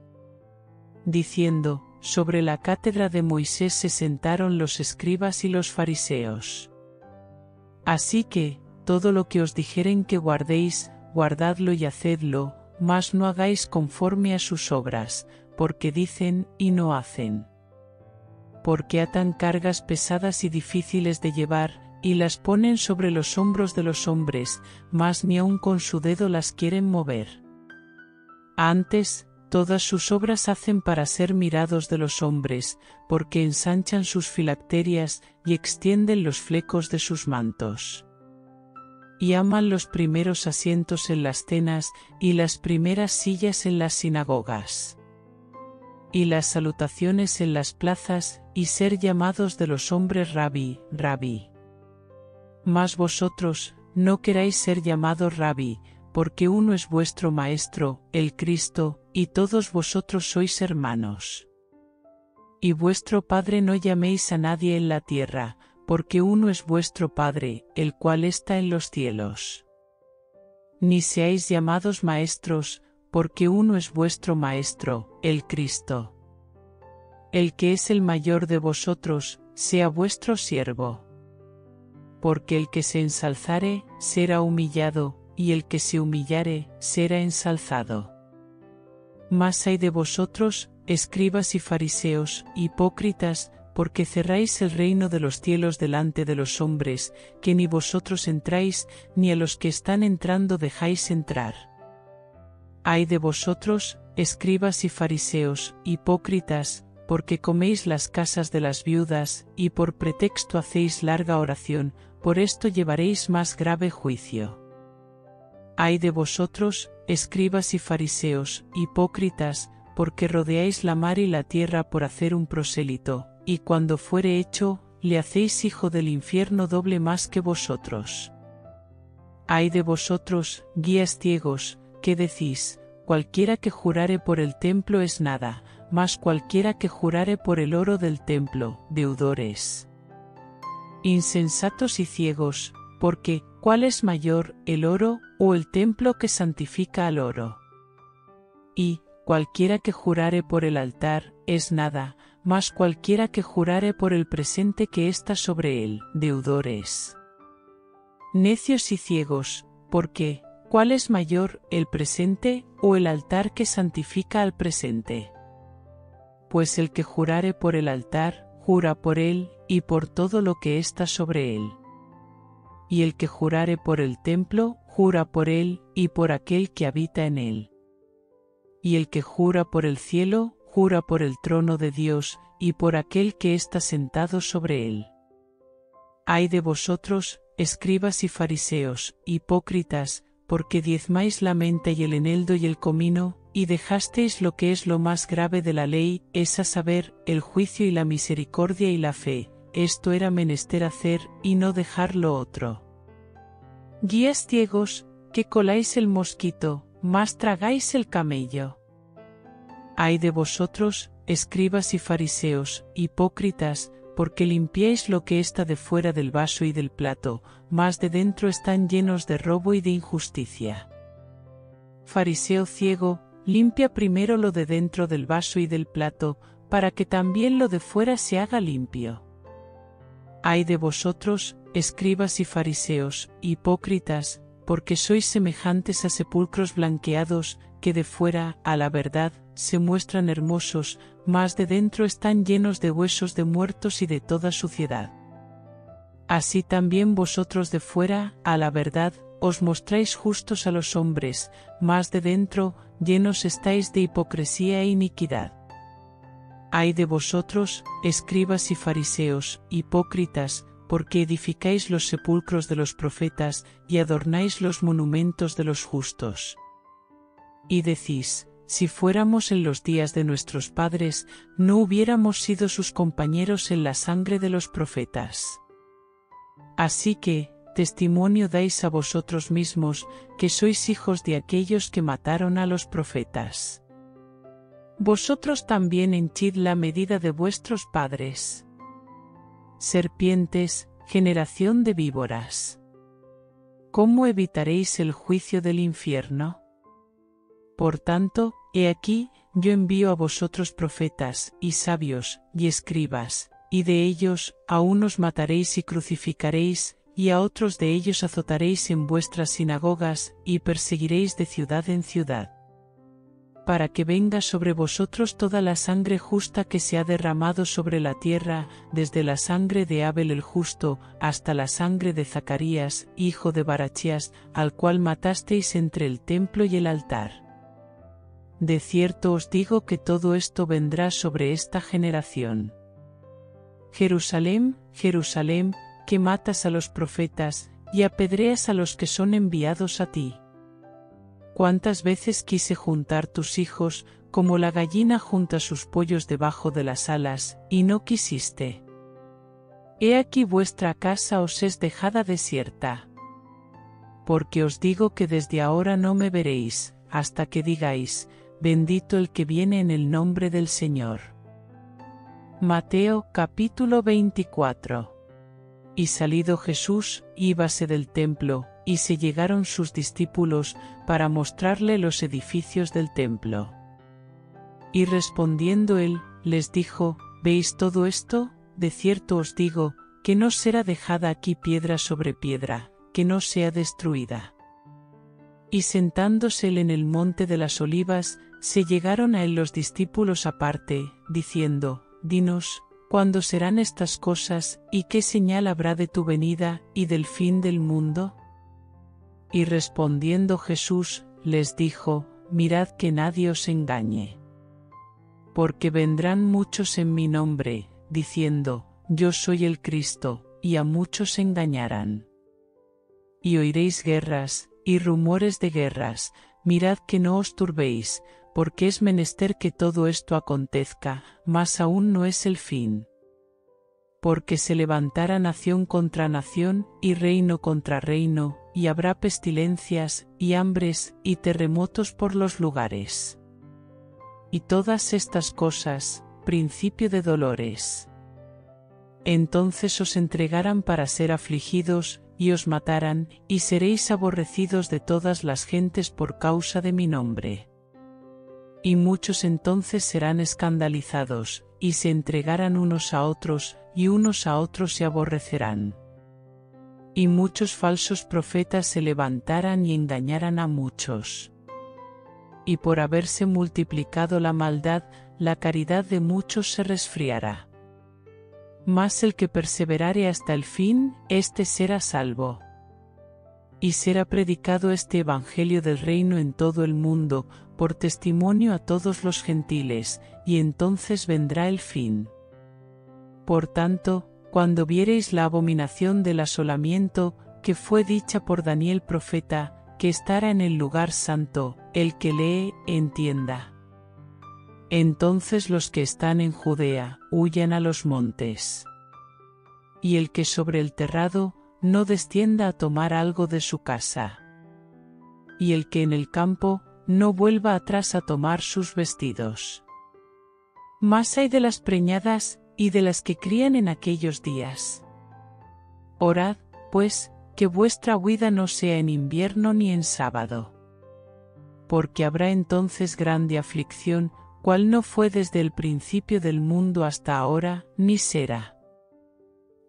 diciendo: Sobre la cátedra de Moisés se sentaron los escribas y los fariseos. Así que, todo lo que os dijeren que guardéis, guardadlo y hacedlo, mas no hagáis conforme a sus obras, porque dicen y no hacen. Porque atan cargas pesadas y difíciles de llevar, y las ponen sobre los hombros de los hombres, mas ni aun con su dedo las quieren mover. Antes, todas sus obras hacen para ser mirados de los hombres, porque ensanchan sus filacterias y extienden los flecos de sus mantos. Y aman los primeros asientos en las cenas y las primeras sillas en las sinagogas. Y las salutaciones en las plazas, y ser llamados de los hombres Rabí, Rabí. Mas vosotros, no queráis ser llamados Rabí, porque uno es vuestro Maestro, el Cristo, y todos vosotros sois hermanos. Y vuestro Padre no llaméis a nadie en la tierra, porque uno es vuestro Padre, el cual está en los cielos. Ni seáis llamados maestros, porque uno es vuestro Maestro, el Cristo. El que es el mayor de vosotros, sea vuestro siervo. Porque el que se ensalzare, será humillado, y el que se humillare, será ensalzado. Mas ay de vosotros, escribas y fariseos, hipócritas, porque cerráis el reino de los cielos delante de los hombres, que ni vosotros entráis, ni a los que están entrando dejáis entrar. Ay de vosotros, escribas y fariseos, hipócritas, porque coméis las casas de las viudas, y por pretexto hacéis larga oración, por esto llevaréis más grave juicio. Ay de vosotros, escribas y fariseos, hipócritas, porque rodeáis la mar y la tierra por hacer un prosélito, y cuando fuere hecho, le hacéis hijo del infierno doble más que vosotros. Ay de vosotros, guías ciegos, que decís, cualquiera que jurare por el templo es nada, mas cualquiera que jurare por el oro del templo, deudores. Insensatos y ciegos, porque, ¿cuál es mayor, el oro, o el templo que santifica al oro? Y, cualquiera que jurare por el altar, es nada, mas cualquiera que jurare por el presente que está sobre él, deudores. Necios y ciegos, porque, ¿cuál es mayor, el presente, o el altar que santifica al presente? Pues el que jurare por el altar, jura por él, y por todo lo que está sobre él. Y el que jurare por el templo, jura por él, y por aquel que habita en él. Y el que jura por el cielo, jura por el trono de Dios, y por aquel que está sentado sobre él. Ay de vosotros, escribas y fariseos, hipócritas, porque diezmáis la menta y el eneldo y el comino, y dejasteis lo que es lo más grave de la ley, es a saber, el juicio y la misericordia y la fe. Esto era menester hacer, y no dejar lo otro. Guías ciegos, que coláis el mosquito, mas tragáis el camello. Ay de vosotros, escribas y fariseos, hipócritas, porque limpiáis lo que está de fuera del vaso y del plato, mas de dentro están llenos de robo y de injusticia. Fariseo ciego, limpia primero lo de dentro del vaso y del plato, para que también lo de fuera se haga limpio. Ay de vosotros, escribas y fariseos, hipócritas, porque sois semejantes a sepulcros blanqueados, que de fuera, a la verdad, se muestran hermosos, mas de dentro están llenos de huesos de muertos y de toda suciedad. Así también vosotros de fuera, a la verdad, os mostráis justos a los hombres, mas de dentro, llenos estáis de hipocresía e iniquidad. Ay de vosotros, escribas y fariseos, hipócritas, porque edificáis los sepulcros de los profetas, y adornáis los monumentos de los justos. Y decís, si fuéramos en los días de nuestros padres, no hubiéramos sido sus compañeros en la sangre de los profetas. Así que, testimonio dais a vosotros mismos, que sois hijos de aquellos que mataron a los profetas. Vosotros también henchid la medida de vuestros padres. Serpientes, generación de víboras. ¿Cómo evitaréis el juicio del infierno? Por tanto, he aquí, yo envío a vosotros profetas, y sabios, y escribas, y de ellos, a unos mataréis y crucificaréis, y a otros de ellos azotaréis en vuestras sinagogas, y perseguiréis de ciudad en ciudad. para que venga sobre vosotros toda la sangre justa que se ha derramado sobre la tierra, desde la sangre de Abel el justo, hasta la sangre de Zacarías, hijo de Barachías, al cual matasteis entre el templo y el altar. De cierto os digo que todo esto vendrá sobre esta generación. Jerusalén, Jerusalén, que matas a los profetas, y apedreas a los que son enviados a ti. Cuántas veces quise juntar tus hijos, como la gallina junta sus pollos debajo de las alas, y no quisiste. He aquí vuestra casa os es dejada desierta. Porque os digo que desde ahora no me veréis, hasta que digáis, bendito el que viene en el nombre del Señor. Mateo capítulo 24. Y salido Jesús, íbase del templo, y se llegaron sus discípulos, para mostrarle los edificios del templo. Y respondiendo él, les dijo, ¿veis todo esto? De cierto os digo, que no será dejada aquí piedra sobre piedra, que no sea destruida. Y sentándose él en el monte de las olivas, se llegaron a él los discípulos aparte, diciendo, Dinos, ¿cuándo serán estas cosas, y qué señal habrá de tu venida, y del fin del mundo? Y respondiendo Jesús, les dijo, Mirad que nadie os engañe. Porque vendrán muchos en mi nombre, diciendo, Yo soy el Cristo, y a muchos engañarán. Y oiréis guerras, y rumores de guerras, mirad que no os turbéis, porque es menester que todo esto acontezca, mas aún no es el fin. Porque se levantará nación contra nación, y reino contra reino, y habrá pestilencias, y hambres, y terremotos por los lugares. Y todas estas cosas, principio de dolores. Entonces os entregarán para ser afligidos, y os matarán, y seréis aborrecidos de todas las gentes por causa de mi nombre. Y muchos entonces serán escandalizados, y se entregarán unos a otros, y unos a otros se aborrecerán. Y muchos falsos profetas se levantarán y engañarán a muchos. Y por haberse multiplicado la maldad, la caridad de muchos se resfriará. Mas el que perseverare hasta el fin, éste será salvo. Y será predicado este evangelio del reino en todo el mundo, por testimonio a todos los gentiles, y entonces vendrá el fin. Por tanto, cuando viereis la abominación del asolamiento, que fue dicha por Daniel profeta, que estará en el lugar santo, el que lee, entienda. Entonces los que están en Judea, huyan a los montes. Y el que sobre el terrado, no descienda a tomar algo de su casa. Y el que en el campo, no vuelva atrás a tomar sus vestidos. Mas hay de las preñadas, y de las que crían en aquellos días. Orad, pues, que vuestra huida no sea en invierno ni en sábado. Porque habrá entonces grande aflicción, cual no fue desde el principio del mundo hasta ahora, ni será.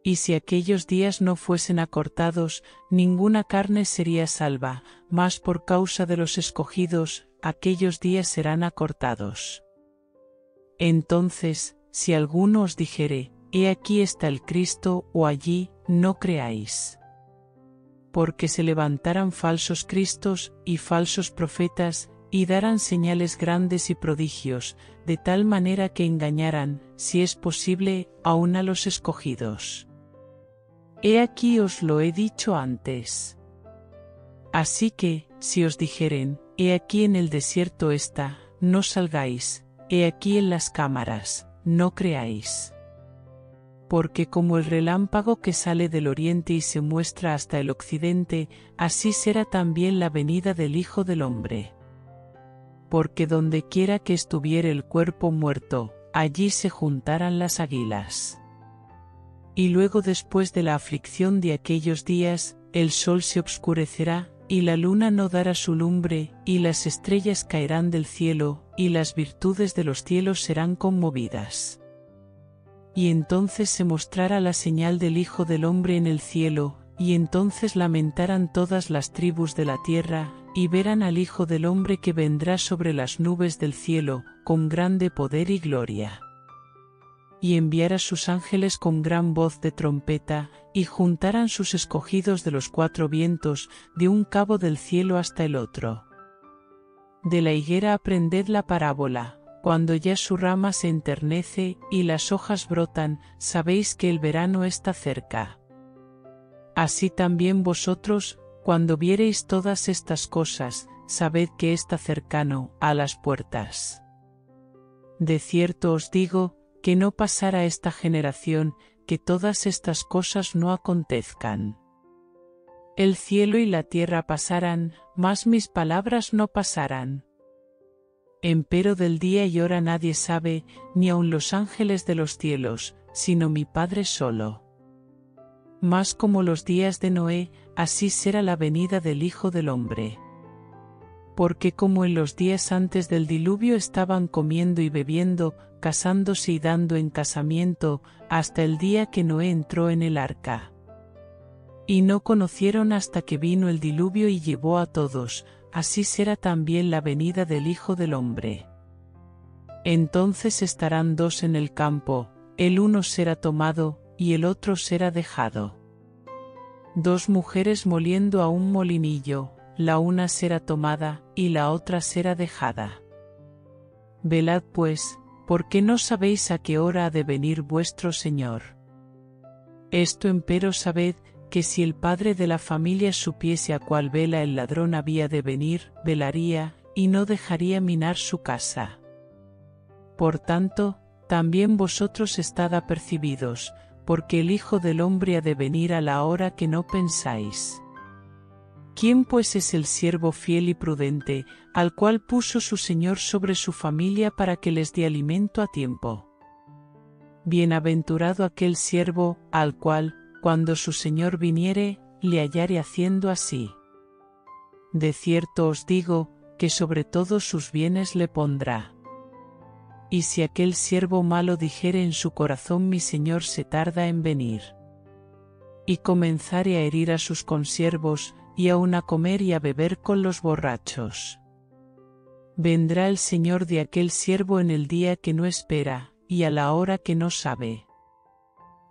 Y si aquellos días no fuesen acortados, ninguna carne sería salva, mas por causa de los escogidos, aquellos días serán acortados. Entonces, si alguno os dijere, he aquí está el Cristo, o allí, no creáis. Porque se levantarán falsos cristos, y falsos profetas, y darán señales grandes y prodigios, de tal manera que engañarán, si es posible, aun a los escogidos. He aquí os lo he dicho antes. Así que, si os dijeren, he aquí en el desierto está, no salgáis, he aquí en las cámaras, no creáis. Porque como el relámpago que sale del oriente y se muestra hasta el occidente, así será también la venida del Hijo del Hombre. Porque donde quiera que estuviere el cuerpo muerto, allí se juntarán las águilas. Y luego después de la aflicción de aquellos días, el sol se obscurecerá, y la luna no dará su lumbre, y las estrellas caerán del cielo, y las virtudes de los cielos serán conmovidas. Y entonces se mostrará la señal del Hijo del Hombre en el cielo, y entonces lamentarán todas las tribus de la tierra, y verán al Hijo del Hombre que vendrá sobre las nubes del cielo, con grande poder y gloria. Y enviará sus ángeles con gran voz de trompeta, y juntarán sus escogidos de los cuatro vientos, de un cabo del cielo hasta el otro. De la higuera aprended la parábola: cuando ya su rama se enternece, y las hojas brotan, sabéis que el verano está cerca. Así también vosotros, cuando viereis todas estas cosas, sabed que está cercano, a las puertas. De cierto os digo, que no pasará esta generación, que todas estas cosas no acontezcan. El cielo y la tierra pasarán, mas mis palabras no pasarán. Empero del día y hora nadie sabe, ni aun los ángeles de los cielos, sino mi Padre solo. Mas como los días de Noé, así será la venida del Hijo del Hombre. Porque como en los días antes del diluvio estaban comiendo y bebiendo, casándose y dando en casamiento, hasta el día que Noé entró en el arca. Y no conocieron hasta que vino el diluvio y llevó a todos, así será también la venida del Hijo del Hombre. Entonces estarán dos en el campo, el uno será tomado, y el otro será dejado. Dos mujeres moliendo a un molinillo, la una será tomada, y la otra será dejada. Velad pues, porque no sabéis a qué hora ha de venir vuestro Señor. Esto empero sabed, que si el padre de la familia supiese a cuál vela el ladrón había de venir, velaría, y no dejaría minar su casa. Por tanto, también vosotros estad apercibidos, porque el Hijo del Hombre ha de venir a la hora que no pensáis. ¿Quién pues es el siervo fiel y prudente, al cual puso su Señor sobre su familia para que les dé alimento a tiempo? Bienaventurado aquel siervo, al cual, cuando su Señor viniere, le hallare haciendo así. De cierto os digo, que sobre todos sus bienes le pondrá. Y si aquel siervo malo dijere en su corazón: mi Señor se tarda en venir, y comenzare a herir a sus consiervos, y aun a comer y a beber con los borrachos, vendrá el Señor de aquel siervo en el día que no espera, y a la hora que no sabe,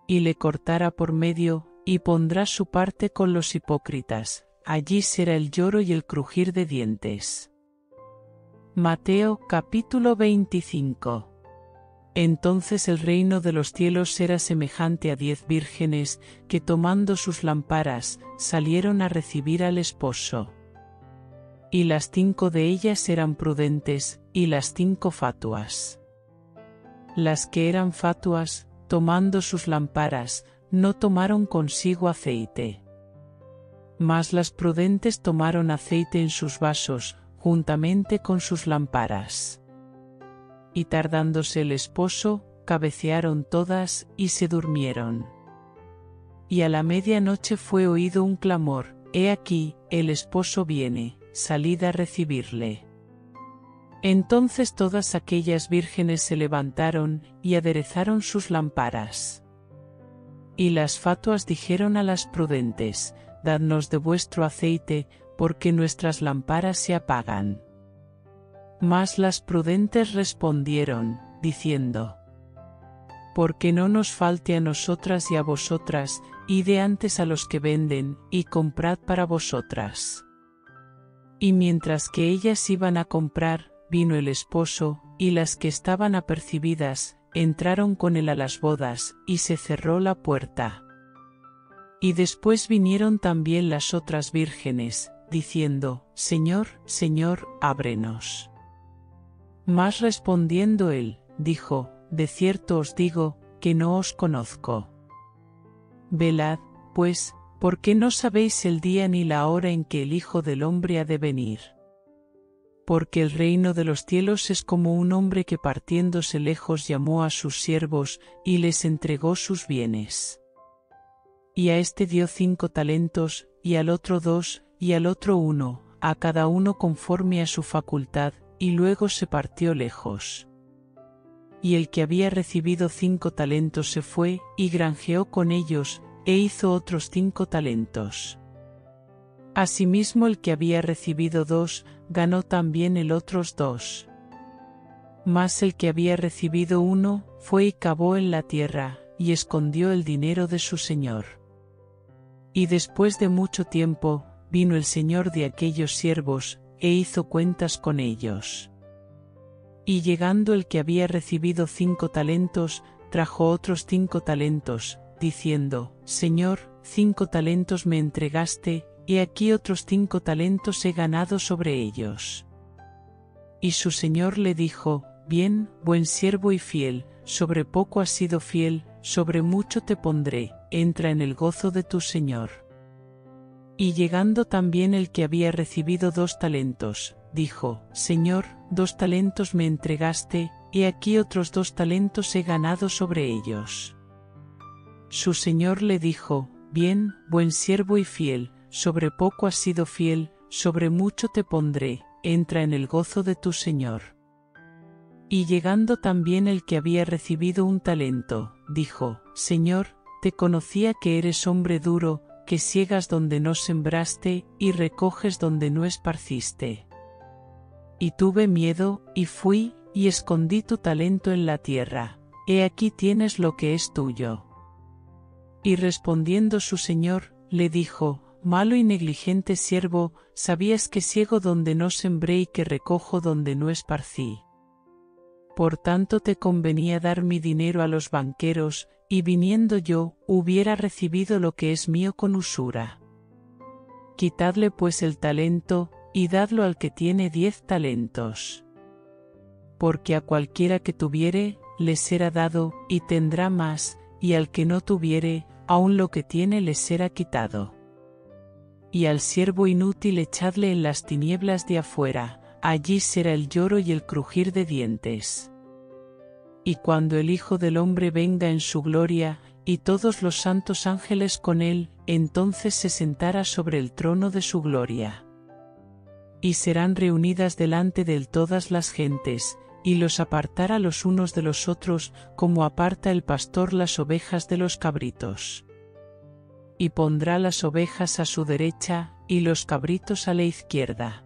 y le cortará por medio, y pondrá su parte con los hipócritas, allí será el lloro y el crujir de dientes. Mateo capítulo 25. Entonces el reino de los cielos será semejante a 10 vírgenes, que tomando sus lámparas, salieron a recibir al esposo. Y las 5 de ellas eran prudentes, y las 5 fatuas. Las que eran fatuas, tomando sus lámparas, no tomaron consigo aceite. Mas las prudentes tomaron aceite en sus vasos, juntamente con sus lámparas. Y tardándose el esposo, cabecearon todas, y se durmieron. Y a la medianoche fue oído un clamor: He aquí, el esposo viene, salid a recibirle. Entonces todas aquellas vírgenes se levantaron, y aderezaron sus lámparas. Y las fatuas dijeron a las prudentes: Dadnos de vuestro aceite, porque nuestras lámparas se apagan. Mas las prudentes respondieron, diciendo: Porque no nos falte a nosotras y a vosotras, id antes a los que venden, y comprad para vosotras. Y mientras que ellas iban a comprar, vino el esposo, y las que estaban apercibidas, entraron con él a las bodas, y se cerró la puerta. Y después vinieron también las otras vírgenes, diciendo: Señor, Señor, ábrenos. Mas respondiendo él, dijo: De cierto os digo, que no os conozco. Velad, pues, porque no sabéis el día ni la hora en que el Hijo del Hombre ha de venir. Porque el reino de los cielos es como un hombre que partiéndose lejos llamó a sus siervos, y les entregó sus bienes. Y a este dio 5 talentos, y al otro 2, y al otro 1, a cada uno conforme a su facultad, y luego se partió lejos. Y el que había recibido 5 talentos se fue, y granjeó con ellos, e hizo otros 5 talentos. Asimismo el que había recibido 2, ganó también el otros 2. Mas el que había recibido 1, fue y cavó en la tierra, y escondió el dinero de su señor. Y después de mucho tiempo, vino el señor de aquellos siervos, e hizo cuentas con ellos. Y llegando el que había recibido 5 talentos, trajo otros 5 talentos, diciendo, Señor, 5 talentos me entregaste, y aquí otros 5 talentos he ganado sobre ellos. Y su señor le dijo, Bien, buen siervo y fiel, sobre poco has sido fiel, sobre mucho te pondré, entra en el gozo de tu señor. Y llegando también el que había recibido 2 talentos, dijo, Señor, 2 talentos me entregaste, y aquí otros 2 talentos he ganado sobre ellos. Su señor le dijo, Bien, buen siervo y fiel, sobre poco has sido fiel, sobre mucho te pondré, entra en el gozo de tu señor. Y llegando también el que había recibido 1 talento, dijo, Señor, te conocía que eres hombre duro, que siegas donde no sembraste, y recoges donde no esparciste. Y tuve miedo, y fui, y escondí tu talento en la tierra, he aquí tienes lo que es tuyo. Y respondiendo su señor, le dijo, Malo y negligente siervo, sabías que siego donde no sembré y que recojo donde no esparcí. Por tanto te convenía dar mi dinero a los banqueros, y viniendo yo, hubiera recibido lo que es mío con usura. Quitadle pues el talento, y dadlo al que tiene 10 talentos. Porque a cualquiera que tuviere, le será dado, y tendrá más, y al que no tuviere, aun lo que tiene le será quitado. Y al siervo inútil echadle en las tinieblas de afuera, allí será el lloro y el crujir de dientes. Y cuando el Hijo del Hombre venga en su gloria, y todos los santos ángeles con él, entonces se sentará sobre el trono de su gloria. Y serán reunidas delante de él todas las gentes, y los apartará los unos de los otros, como aparta el pastor las ovejas de los cabritos. Y pondrá las ovejas a su derecha, y los cabritos a la izquierda.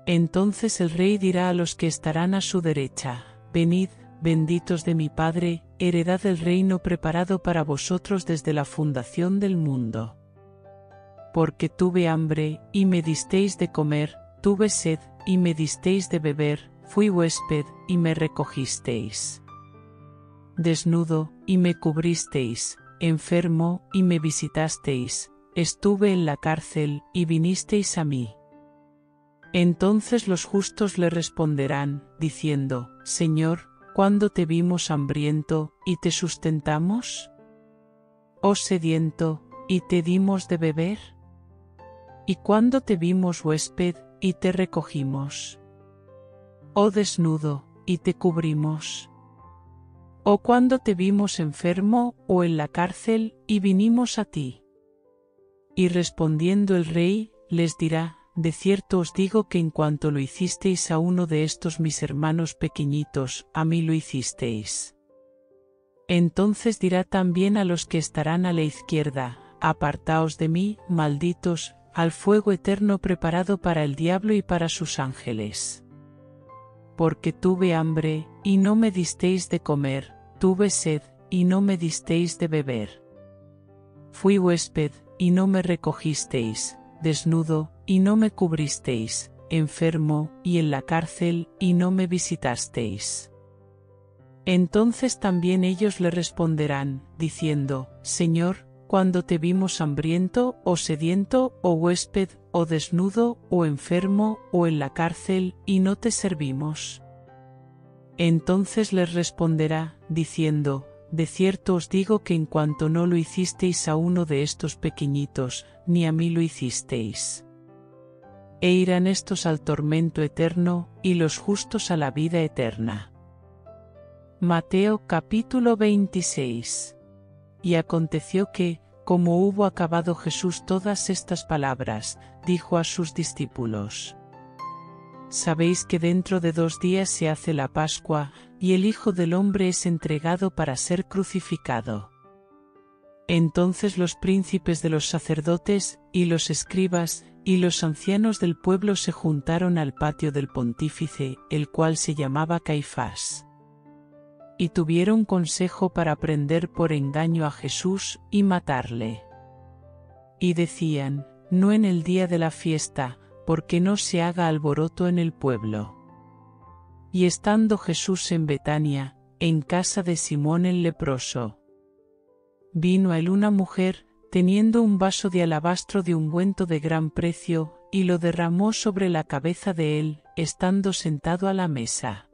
Entonces el rey dirá a los que estarán a su derecha, Venid, benditos de mi Padre, heredad el reino preparado para vosotros desde la fundación del mundo. Porque tuve hambre, y me disteis de comer, tuve sed, y me disteis de beber, fui huésped, y me recogisteis. Desnudo, y me cubristeis, enfermo, y me visitasteis, estuve en la cárcel, y vinisteis a mí. Entonces los justos le responderán, diciendo, Señor, ¿cuándo te vimos hambriento, y te sustentamos? ¿O sediento, y te dimos de beber? ¿Y cuándo te vimos huésped, y te recogimos? ¿O desnudo, y te cubrimos? ¿O cuándo te vimos enfermo, o en la cárcel, y vinimos a ti? Y respondiendo el rey, les dirá, De cierto os digo que en cuanto lo hicisteis a uno de estos mis hermanos pequeñitos, a mí lo hicisteis. Entonces dirá también a los que estarán a la izquierda, Apartaos de mí, malditos, al fuego eterno preparado para el diablo y para sus ángeles. Porque tuve hambre, y no me disteis de comer, tuve sed, y no me disteis de beber. Fui huésped, y no me recogisteis, desnudo, y no me cubristeis, enfermo, y en la cárcel, y no me visitasteis. Entonces también ellos le responderán, diciendo, Señor, ¿cuándo te vimos hambriento, o sediento, o huésped, o desnudo, o enfermo, o en la cárcel, y no te servimos? Entonces les responderá, diciendo, De cierto os digo que en cuanto no lo hicisteis a uno de estos pequeñitos, ni a mí lo hicisteis. E irán estos al tormento eterno, y los justos a la vida eterna. Mateo capítulo 26. Y aconteció que, como hubo acabado Jesús todas estas palabras, dijo a sus discípulos: Sabéis que dentro de 2 días se hace la Pascua, y el Hijo del Hombre es entregado para ser crucificado. Entonces los príncipes de los sacerdotes, y los escribas, y los ancianos del pueblo se juntaron al patio del pontífice, el cual se llamaba Caifás. Y tuvieron consejo para prender por engaño a Jesús, y matarle. Y decían, no en el día de la fiesta, porque no se haga alboroto en el pueblo. Y estando Jesús en Betania, en casa de Simón el leproso, vino a él una mujer, teniendo un vaso de alabastro de ungüento de gran precio, y lo derramó sobre la cabeza de él, estando sentado a la mesa.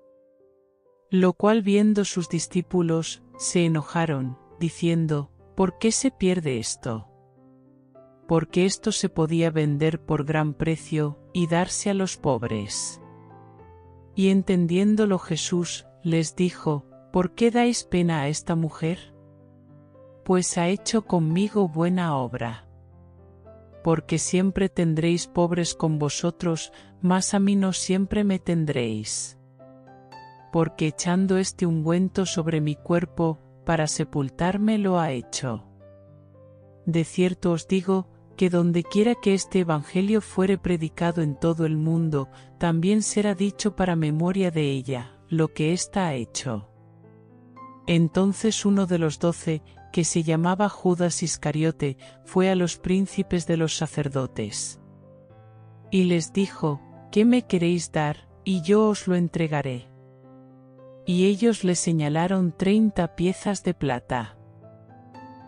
Lo cual viendo sus discípulos, se enojaron, diciendo, ¿por qué se pierde esto? Porque esto se podía vender por gran precio, y darse a los pobres. Y entendiéndolo Jesús, les dijo, ¿por qué dais pena a esta mujer? Pues ha hecho conmigo buena obra. Porque siempre tendréis pobres con vosotros, mas a mí no siempre me tendréis. Porque echando este ungüento sobre mi cuerpo, para sepultarme lo ha hecho. De cierto os digo, que dondequiera que este evangelio fuere predicado en todo el mundo, también será dicho para memoria de ella, lo que ésta ha hecho. Entonces uno de los 12, que se llamaba Judas Iscariote, fue a los príncipes de los sacerdotes. Y les dijo, ¿qué me queréis dar? Y yo os lo entregaré. Y ellos le señalaron 30 piezas de plata.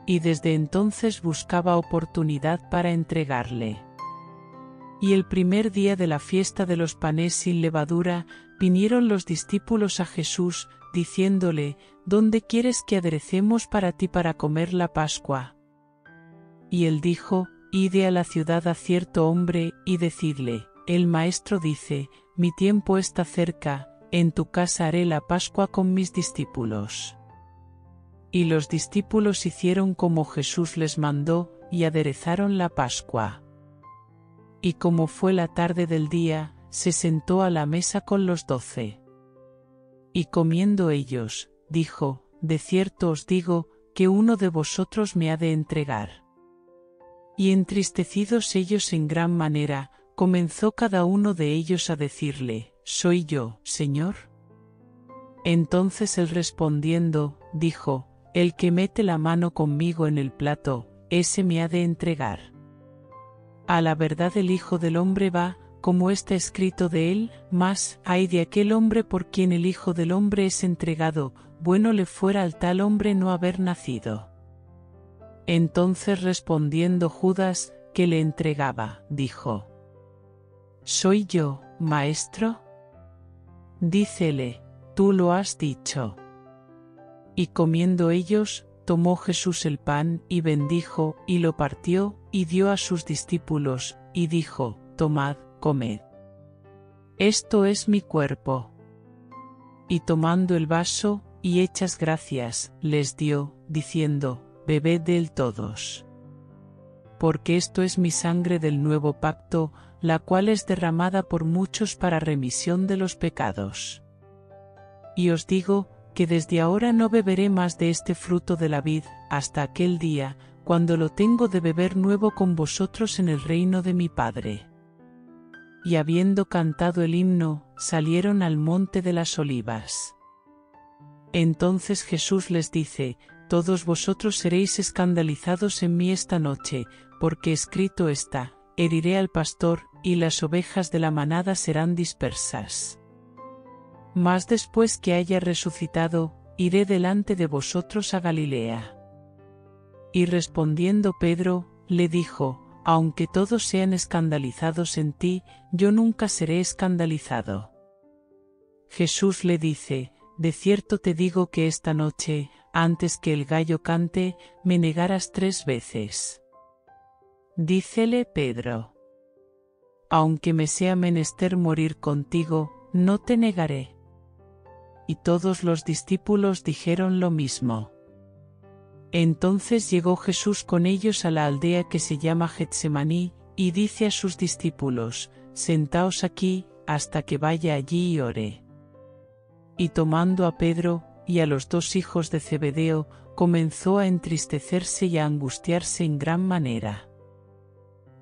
Y desde entonces buscaba oportunidad para entregarle. Y el primer día de la fiesta de los panes sin levadura, vinieron los discípulos a Jesús, diciéndole, ¿dónde quieres que aderecemos para ti para comer la Pascua? Y él dijo, ide a la ciudad a cierto hombre, y decidle, el Maestro dice, mi tiempo está cerca, en tu casa haré la Pascua con mis discípulos. Y los discípulos hicieron como Jesús les mandó, y aderezaron la Pascua. Y como fue la tarde del día, se sentó a la mesa con los 12. Y comiendo ellos, dijo, de cierto os digo, que uno de vosotros me ha de entregar. Y entristecidos ellos en gran manera, comenzó cada uno de ellos a decirle, ¿soy yo, Señor? Entonces él respondiendo, dijo, el que mete la mano conmigo en el plato, ese me ha de entregar. A la verdad el Hijo del Hombre va, como está escrito de él, mas, ay de aquel hombre por quien el Hijo del Hombre es entregado, bueno le fuera al tal hombre no haber nacido. Entonces respondiendo Judas, que le entregaba, dijo, ¿soy yo, maestro? Dícele, tú lo has dicho. Y comiendo ellos, tomó Jesús el pan, y bendijo, y lo partió, y dio a sus discípulos, y dijo, tomad, comed. Esto es mi cuerpo. Y tomando el vaso, y hechas gracias, les dio, diciendo, bebed de él todos. Porque esto es mi sangre del nuevo pacto, la cual es derramada por muchos para remisión de los pecados. Y os digo, que desde ahora no beberé más de este fruto de la vid, hasta aquel día, cuando lo tengo de beber nuevo con vosotros en el reino de mi Padre. Y habiendo cantado el himno, salieron al monte de las Olivas. Entonces Jesús les dice, todos vosotros seréis escandalizados en mí esta noche, porque escrito está, heriré al pastor, y las ovejas de la manada serán dispersas. Mas después que haya resucitado, iré delante de vosotros a Galilea. Y respondiendo Pedro, le dijo, aunque todos sean escandalizados en ti, yo nunca seré escandalizado. Jesús le dice, de cierto te digo que esta noche, antes que el gallo cante, me negarás 3 veces. Dícele Pedro, aunque me sea menester morir contigo, no te negaré. Y todos los discípulos dijeron lo mismo. Entonces llegó Jesús con ellos a la aldea que se llama Getsemaní, y dice a sus discípulos, sentaos aquí, hasta que vaya allí y ore. Y tomando a Pedro, y a los 2 hijos de Zebedeo, comenzó a entristecerse y a angustiarse en gran manera.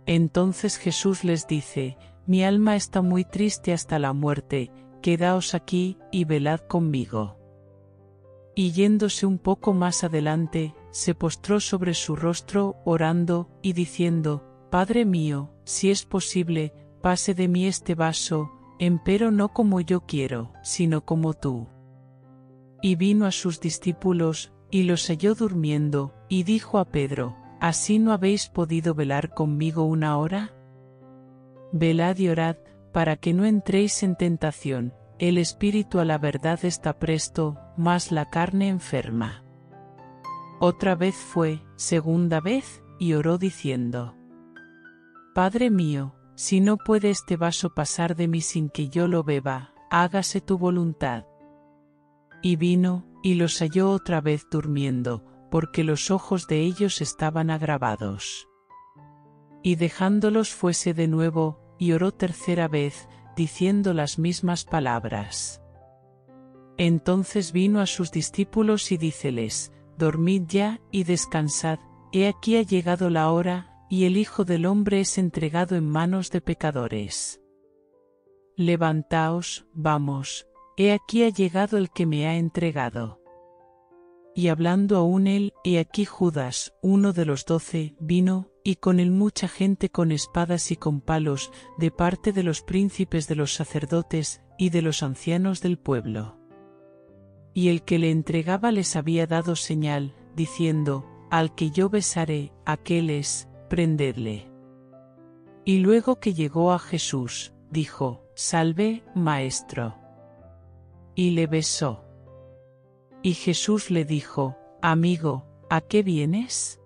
Entonces Jesús les dice: Mi alma está muy triste hasta la muerte, quedaos aquí, y velad conmigo. Y yéndose un poco más adelante, se postró sobre su rostro, orando, y diciendo: Padre mío, si es posible, pase de mí este vaso, empero no como yo quiero, sino como tú. Y vino a sus discípulos, y los halló durmiendo, y dijo a Pedro: ¿Así no habéis podido velar conmigo 1 hora? Velad y orad, para que no entréis en tentación. El espíritu a la verdad está presto, mas la carne enferma. Otra vez fue, segunda vez, y oró diciendo: Padre mío, si no puede este vaso pasar de mí sin que yo lo beba, hágase tu voluntad. Y vino, y los halló otra vez durmiendo, porque los ojos de ellos estaban agravados. Y dejándolos fuese de nuevo, y oró tercera vez, diciendo las mismas palabras. Entonces vino a sus discípulos y díceles: Dormid ya, y descansad, he aquí ha llegado la hora, y el Hijo del Hombre es entregado en manos de pecadores. Levantaos, vamos, he aquí ha llegado el que me ha entregado. Y hablando aún él, he aquí Judas, uno de los 12, vino, y con él mucha gente con espadas y con palos, de parte de los príncipes de los sacerdotes, y de los ancianos del pueblo. Y el que le entregaba les había dado señal, diciendo: Al que yo besaré, aquel es, prendedle. Y luego que llegó a Jesús, dijo: Salve, Maestro. Y le besó. Y Jesús le dijo: Amigo, ¿a qué vienes?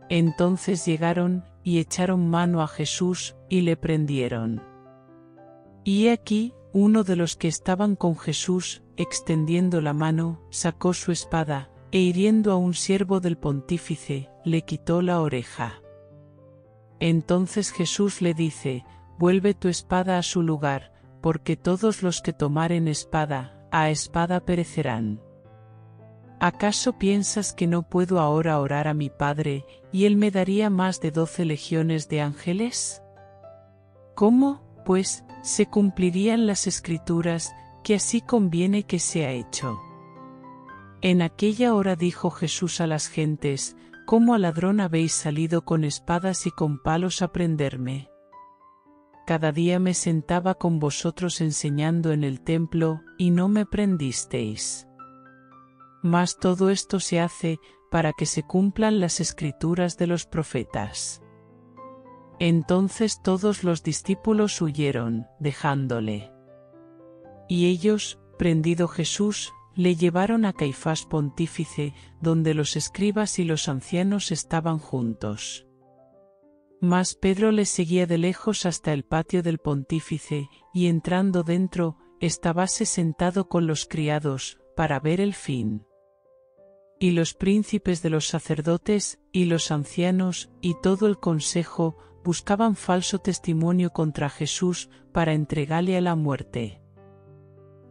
Entonces llegaron, y echaron mano a Jesús, y le prendieron. Y he aquí, uno de los que estaban con Jesús, extendiendo la mano, sacó su espada, e hiriendo a un siervo del pontífice, le quitó la oreja. Entonces Jesús le dice: Vuelve tu espada a su lugar, porque todos los que tomaren espada, a espada perecerán. ¿Acaso piensas que no puedo ahora orar a mi Padre, y Él me daría más de 12 legiones de ángeles? ¿Cómo, pues, se cumplirían las Escrituras, que así conviene que sea hecho? En aquella hora dijo Jesús a las gentes: ¿Cómo al ladrón habéis salido con espadas y con palos a prenderme? Cada día me sentaba con vosotros enseñando en el templo, y no me prendisteis. Mas todo esto se hace, para que se cumplan las Escrituras de los profetas. Entonces todos los discípulos huyeron, dejándole. Y ellos, prendido Jesús, le llevaron a Caifás pontífice, donde los escribas y los ancianos estaban juntos. Mas Pedro le seguía de lejos hasta el patio del pontífice, y entrando dentro, estábase sentado con los criados, para ver el fin. Y los príncipes de los sacerdotes, y los ancianos, y todo el consejo, buscaban falso testimonio contra Jesús, para entregarle a la muerte.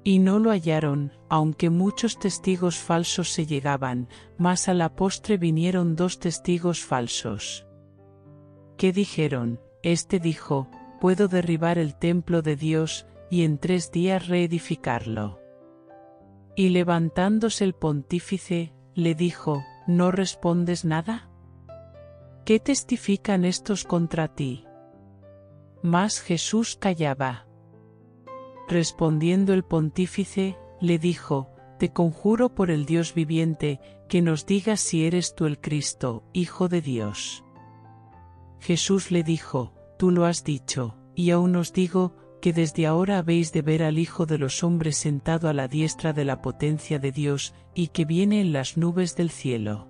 Y no lo hallaron, aunque muchos testigos falsos se llegaban, mas a la postre vinieron 2 testigos falsos. ¿Qué dijeron? Este dijo: Puedo derribar el templo de Dios, y en 3 días reedificarlo. Y levantándose el pontífice, le dijo: ¿No respondes nada? ¿Qué testifican estos contra ti? Mas Jesús callaba. Respondiendo el pontífice, le dijo: Te conjuro por el Dios viviente, que nos digas si eres tú el Cristo, Hijo de Dios. Jesús le dijo: Tú lo has dicho, y aún os digo, que desde ahora habéis de ver al Hijo de los hombres sentado a la diestra de la potencia de Dios, y que viene en las nubes del cielo.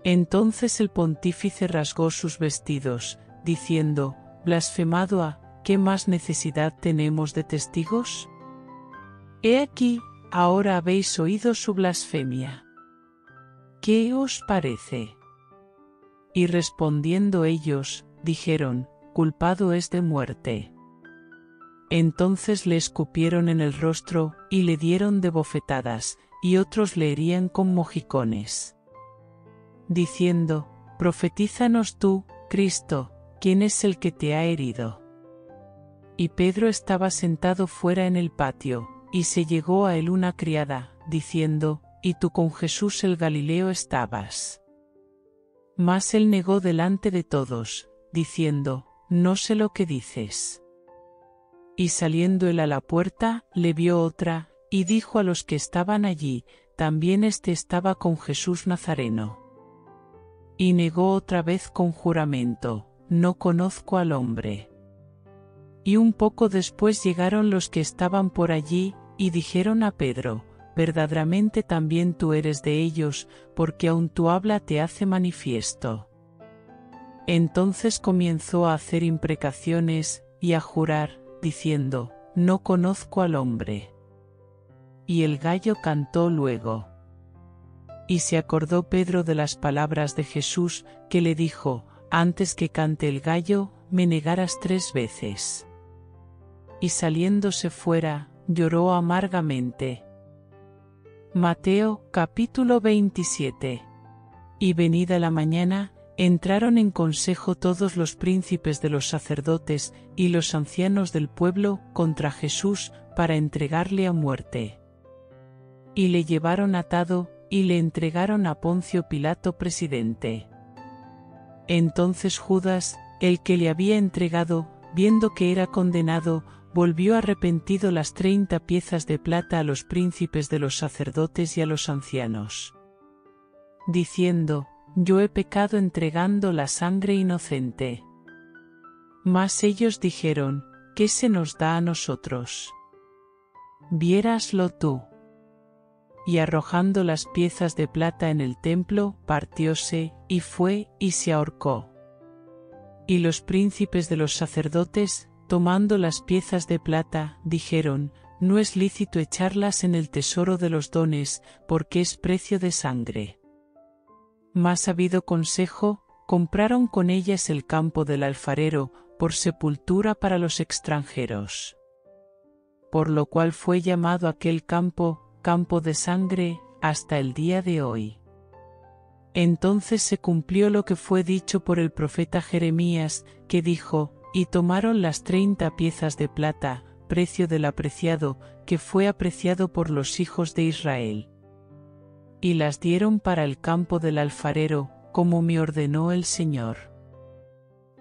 Entonces el pontífice rasgó sus vestidos, diciendo: Blasfemado ha, ¿qué más necesidad tenemos de testigos? He aquí, ahora habéis oído su blasfemia. ¿Qué os parece? Y respondiendo ellos, dijeron: Culpado es de muerte. Entonces le escupieron en el rostro, y le dieron de bofetadas, y otros le herían con mojicones, diciendo: Profetízanos tú, Cristo, ¿quién es el que te ha herido? Y Pedro estaba sentado fuera en el patio, y se llegó a él una criada, diciendo: ¿Y tú con Jesús el Galileo estabas? Mas él negó delante de todos, diciendo: No sé lo que dices. Y saliendo él a la puerta, le vio otra, y dijo a los que estaban allí: También éste estaba con Jesús Nazareno. Y negó otra vez con juramento: No conozco al hombre. Y un poco después llegaron los que estaban por allí, y dijeron a Pedro: Verdaderamente también tú eres de ellos, porque aun tu habla te hace manifiesto. Entonces comenzó a hacer imprecaciones, y a jurar, diciendo: No conozco al hombre. Y el gallo cantó luego. Y se acordó Pedro de las palabras de Jesús, que le dijo: Antes que cante el gallo, me negarás 3 veces. Y saliéndose fuera, lloró amargamente. Mateo, capítulo 27. Y venida la mañana, entraron en consejo todos los príncipes de los sacerdotes, y los ancianos del pueblo, contra Jesús, para entregarle a muerte. Y le llevaron atado, y le entregaron a Poncio Pilato presidente. Entonces Judas, el que le había entregado, viendo que era condenado, volvió arrepentido las 30 piezas de plata a los príncipes de los sacerdotes y a los ancianos, diciendo: Yo he pecado entregando la sangre inocente. Mas ellos dijeron: ¿Qué se nos da a nosotros? Viéraslo tú. Y arrojando las piezas de plata en el templo, partióse, y fue, y se ahorcó. Y los príncipes de los sacerdotes, tomando las piezas de plata, dijeron: No es lícito echarlas en el tesoro de los dones, porque es precio de sangre. Mas habido consejo, compraron con ellas el campo del alfarero, por sepultura para los extranjeros. Por lo cual fue llamado aquel campo, campo de sangre, hasta el día de hoy. Entonces se cumplió lo que fue dicho por el profeta Jeremías, que dijo: Y tomaron las 30 piezas de plata, precio del apreciado, que fue apreciado por los hijos de Israel. Y las dieron para el campo del alfarero, como me ordenó el Señor.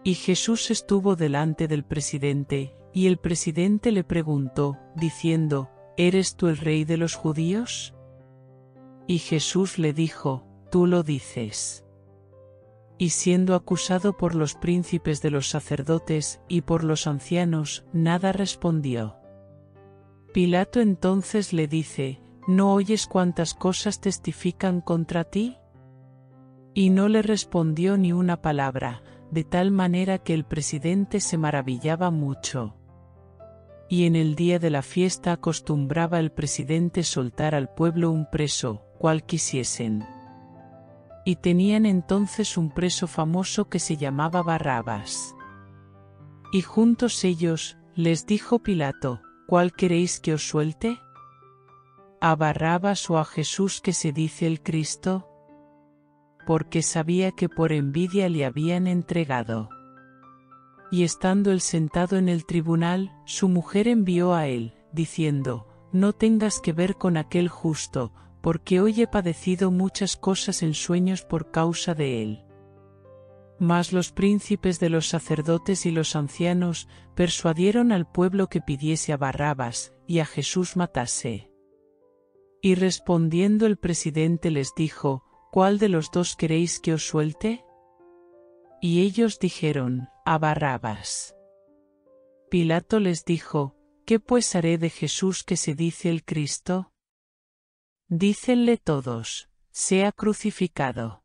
Y Jesús estuvo delante del presidente, y el presidente le preguntó, diciendo: ¿Eres tú el rey de los judíos? Y Jesús le dijo: Tú lo dices. Y siendo acusado por los príncipes de los sacerdotes y por los ancianos, nada respondió. Pilato entonces le dice: ¿No oyes cuántas cosas testifican contra ti? Y no le respondió ni una palabra, de tal manera que el presidente se maravillaba mucho. Y en el día de la fiesta acostumbraba el presidente soltar al pueblo un preso, cual quisiesen. Y tenían entonces un preso famoso que se llamaba Barrabás. Y juntos ellos, les dijo Pilato: ¿Cuál queréis que os suelte? ¿A Barrabás o a Jesús, que se dice el Cristo? Porque sabía que por envidia le habían entregado. Y estando él sentado en el tribunal, su mujer envió a él, diciendo: No tengas que ver con aquel justo, porque hoy he padecido muchas cosas en sueños por causa de él. Mas los príncipes de los sacerdotes y los ancianos persuadieron al pueblo que pidiese a Barrabás, y a Jesús matase. Y respondiendo el presidente les dijo: ¿Cuál de los dos queréis que os suelte? Y ellos dijeron: A Barrabás. Pilato les dijo: ¿Qué pues haré de Jesús, que se dice el Cristo? Dícenle todos: sea crucificado.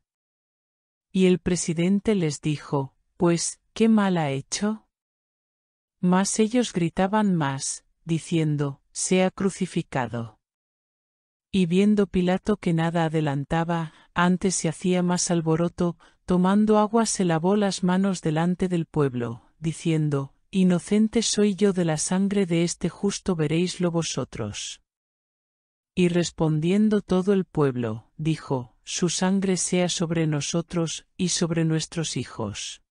Y el presidente les dijo: Pues, ¿qué mal ha hecho? Mas ellos gritaban más, diciendo: sea crucificado. Y viendo Pilato que nada adelantaba, antes se hacía más alboroto, tomando agua se lavó las manos delante del pueblo, diciendo: inocente soy yo de la sangre de este justo, veréislo vosotros. Y respondiendo todo el pueblo, dijo, su sangre sea sobre nosotros y sobre nuestros hijos.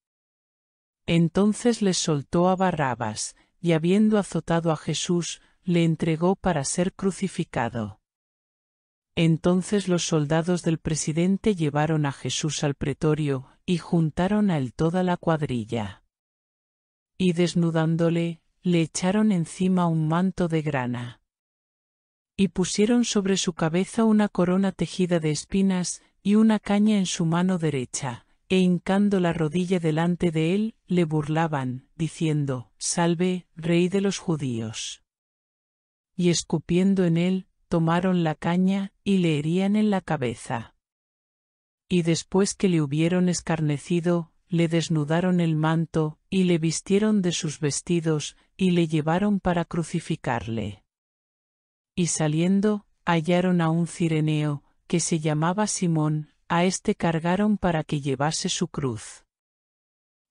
Entonces les soltó a Barrabás, y habiendo azotado a Jesús, le entregó para ser crucificado. Entonces los soldados del presidente llevaron a Jesús al pretorio, y juntaron a él toda la cuadrilla. Y desnudándole, le echaron encima un manto de grana. Y pusieron sobre su cabeza una corona tejida de espinas, y una caña en su mano derecha, e hincando la rodilla delante de él, le burlaban, diciendo, Salve, Rey de los judíos. Y escupiendo en él, tomaron la caña, y le herían en la cabeza. Y después que le hubieron escarnecido, le desnudaron el manto, y le vistieron de sus vestidos, y le llevaron para crucificarle. Y saliendo, hallaron a un cireneo, que se llamaba Simón, a éste cargaron para que llevase su cruz.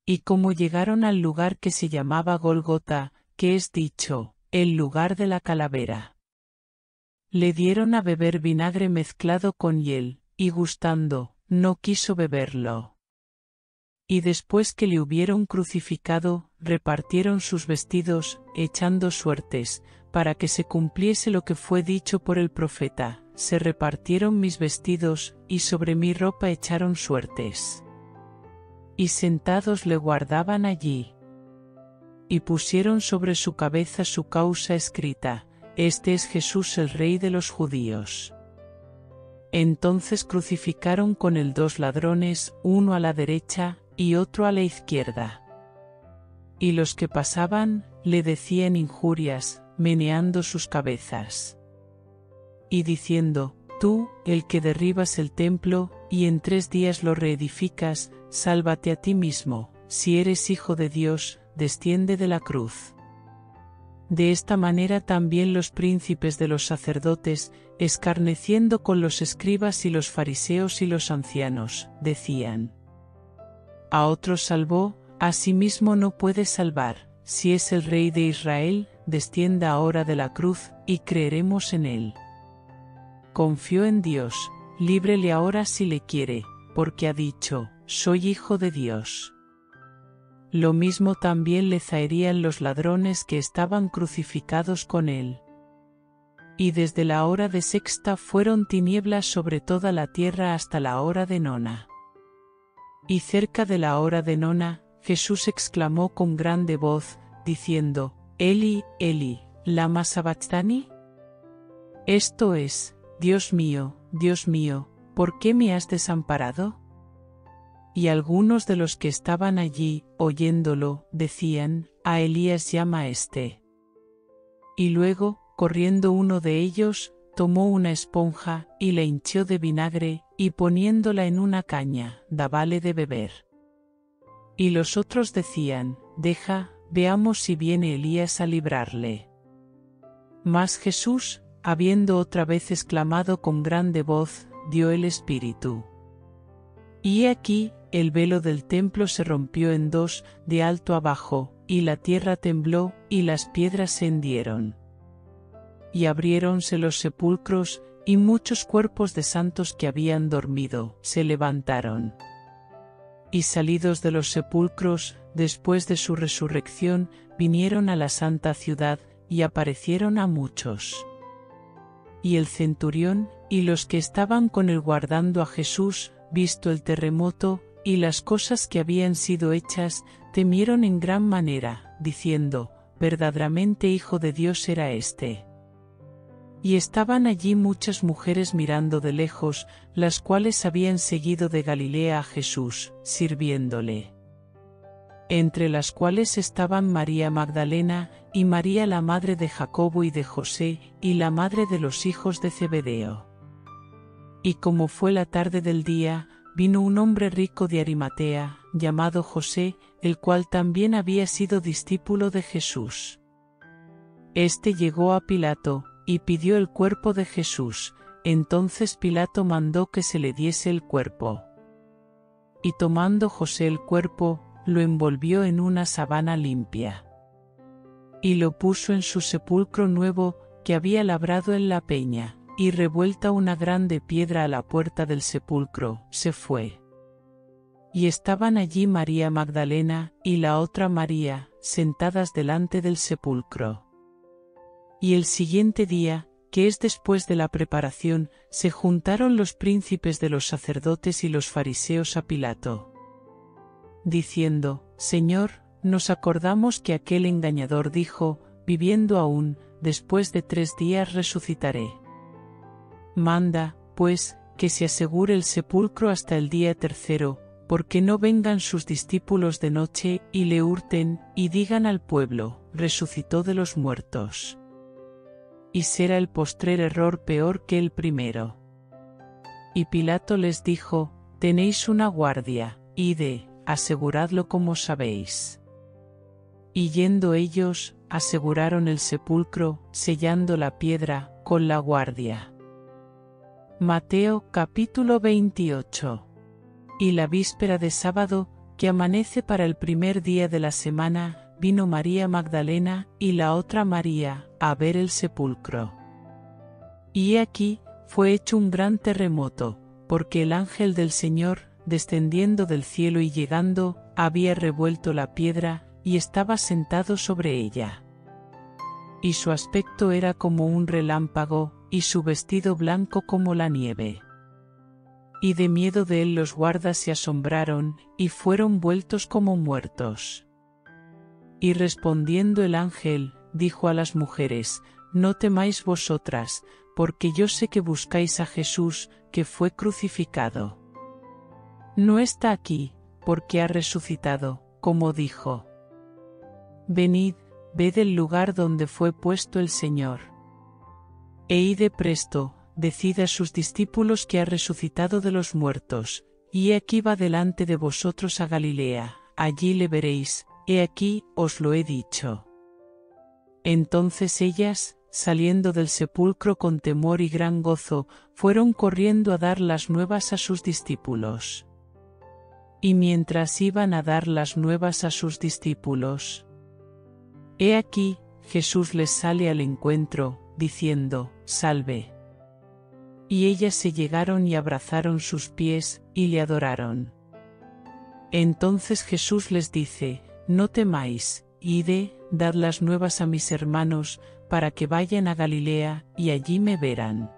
Y como llegaron al lugar que se llamaba Golgota, que es dicho, el lugar de la calavera, le dieron a beber vinagre mezclado con hiel, y gustando, no quiso beberlo. Y después que le hubieron crucificado, repartieron sus vestidos, echando suertes, para que se cumpliese lo que fue dicho por el profeta, se repartieron mis vestidos, y sobre mi ropa echaron suertes. Y sentados le guardaban allí. Y pusieron sobre su cabeza su causa escrita, Este es Jesús el Rey de los judíos. Entonces crucificaron con él 2 ladrones, uno a la derecha, y otro a la izquierda. Y los que pasaban, le decían injurias, meneando sus cabezas. Y diciendo, Tú, el que derribas el templo, y en 3 días lo reedificas, sálvate a ti mismo, si eres hijo de Dios, desciende de la cruz. De esta manera también los príncipes de los sacerdotes, escarneciendo con los escribas y los fariseos y los ancianos, decían, A otros salvó, a sí mismo no puede salvar, si es el Rey de Israel, descienda ahora de la cruz, y creeremos en él. Confió en Dios, líbrele ahora si le quiere, porque ha dicho, soy hijo de Dios. Lo mismo también le zaherían los ladrones que estaban crucificados con él. Y desde la hora de sexta fueron tinieblas sobre toda la tierra hasta la hora de nona. Y cerca de la hora de nona, Jesús exclamó con grande voz, diciendo, Eli, Eli, lama sabachthani? Esto es, Dios mío, ¿por qué me has desamparado? Y algunos de los que estaban allí, oyéndolo, decían, a Elías llama a éste. Y luego, corriendo uno de ellos, tomó una esponja, y la hinchió de vinagre, y poniéndola en una caña, dábale de beber. Y los otros decían, deja, veamos si viene Elías a librarle. Mas Jesús, habiendo otra vez exclamado con grande voz, dio el espíritu. Y he aquí, el velo del templo se rompió en 2, de alto abajo, y la tierra tembló, y las piedras se hendieron. Y abriéronse los sepulcros, y muchos cuerpos de santos que habían dormido, se levantaron. Y salidos de los sepulcros, después de su resurrección, vinieron a la santa ciudad, y aparecieron a muchos. Y el centurión, y los que estaban con él guardando a Jesús, visto el terremoto, y las cosas que habían sido hechas, temieron en gran manera, diciendo, verdaderamente Hijo de Dios era éste. Y estaban allí muchas mujeres mirando de lejos, las cuales habían seguido de Galilea a Jesús, sirviéndole. Entre las cuales estaban María Magdalena, y María la madre de Jacobo y de José, y la madre de los hijos de Zebedeo. Y como fue la tarde del día, vino un hombre rico de Arimatea, llamado José, el cual también había sido discípulo de Jesús. Este llegó a Pilato, y pidió el cuerpo de Jesús, entonces Pilato mandó que se le diese el cuerpo. Y tomando José el cuerpo, lo envolvió en una sábana limpia. Y lo puso en su sepulcro nuevo, que había labrado en la peña, y revuelta una grande piedra a la puerta del sepulcro, se fue. Y estaban allí María Magdalena, y la otra María, sentadas delante del sepulcro. Y el siguiente día, que es después de la preparación, se juntaron los príncipes de los sacerdotes y los fariseos a Pilato, diciendo: Señor, nos acordamos que aquel engañador dijo, viviendo aún, después de 3 días resucitaré. Manda, pues, que se asegure el sepulcro hasta el día 3, porque no vengan sus discípulos de noche, y le hurten, y digan al pueblo: resucitó de los muertos. Y será el postrer error peor que el primero. Y Pilato les dijo: tenéis una guardia, id, aseguradlo como sabéis. Y yendo ellos, aseguraron el sepulcro, sellando la piedra, con la guardia. Mateo capítulo 28. Y la víspera de sábado, que amanece para el primer día de la semana, vino María Magdalena, y la otra María, a ver el sepulcro. Y he aquí, fue hecho un gran terremoto, porque el ángel del Señor, descendiendo del cielo y llegando, había revuelto la piedra, y estaba sentado sobre ella. Y su aspecto era como un relámpago, y su vestido blanco como la nieve. Y de miedo de él los guardas se asombraron, y fueron vueltos como muertos. Y respondiendo el ángel, dijo a las mujeres: no temáis vosotras, porque yo sé que buscáis a Jesús, que fue crucificado. No está aquí, porque ha resucitado, como dijo. Venid, ved el lugar donde fue puesto el Señor. E id presto, decid a sus discípulos que ha resucitado de los muertos, y aquí va delante de vosotros a Galilea, allí le veréis, he aquí, os lo he dicho. Entonces ellas, saliendo del sepulcro con temor y gran gozo, fueron corriendo a dar las nuevas a sus discípulos. Y mientras iban a dar las nuevas a sus discípulos, he aquí, Jesús les sale al encuentro, diciendo: salve. Y ellas se llegaron y abrazaron sus pies, y le adoraron. Entonces Jesús les dice: no temáis, id, dad las nuevas a mis hermanos, para que vayan a Galilea, y allí me verán.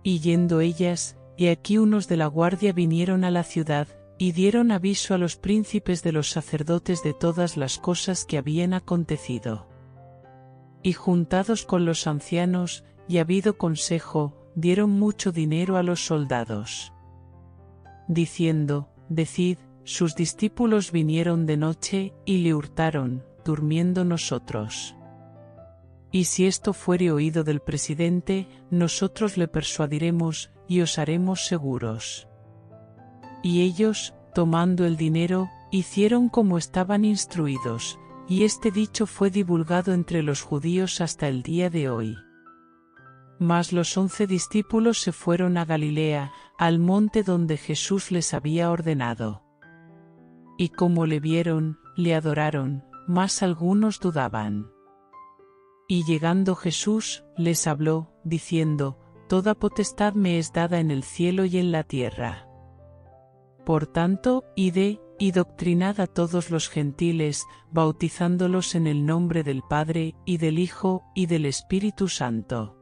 Y yendo ellas, he aquí unos de la guardia vinieron a la ciudad, y dieron aviso a los príncipes de los sacerdotes de todas las cosas que habían acontecido. Y juntados con los ancianos, y habido consejo, dieron mucho dinero a los soldados, diciendo: decid, sus discípulos vinieron de noche, y le hurtaron, durmiendo nosotros. Y si esto fuere oído del presidente, nosotros le persuadiremos, y os haremos seguros. Y ellos, tomando el dinero, hicieron como estaban instruidos, y este dicho fue divulgado entre los judíos hasta el día de hoy. Mas los 11 discípulos se fueron a Galilea, al monte donde Jesús les había ordenado. Y como le vieron, le adoraron, mas algunos dudaban. Y llegando Jesús, les habló, diciendo: toda potestad me es dada en el cielo y en la tierra. Por tanto, id, y doctrinad a todos los gentiles, bautizándolos en el nombre del Padre, y del Hijo, y del Espíritu Santo,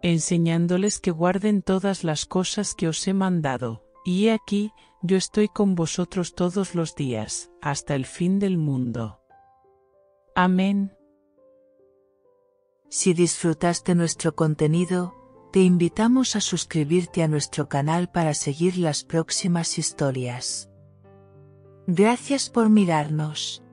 enseñándoles que guarden todas las cosas que os he mandado, y he aquí, yo estoy con vosotros todos los días, hasta el fin del mundo. Amén. Si disfrutaste nuestro contenido, te invitamos a suscribirte a nuestro canal para seguir las próximas historias. Gracias por mirarnos.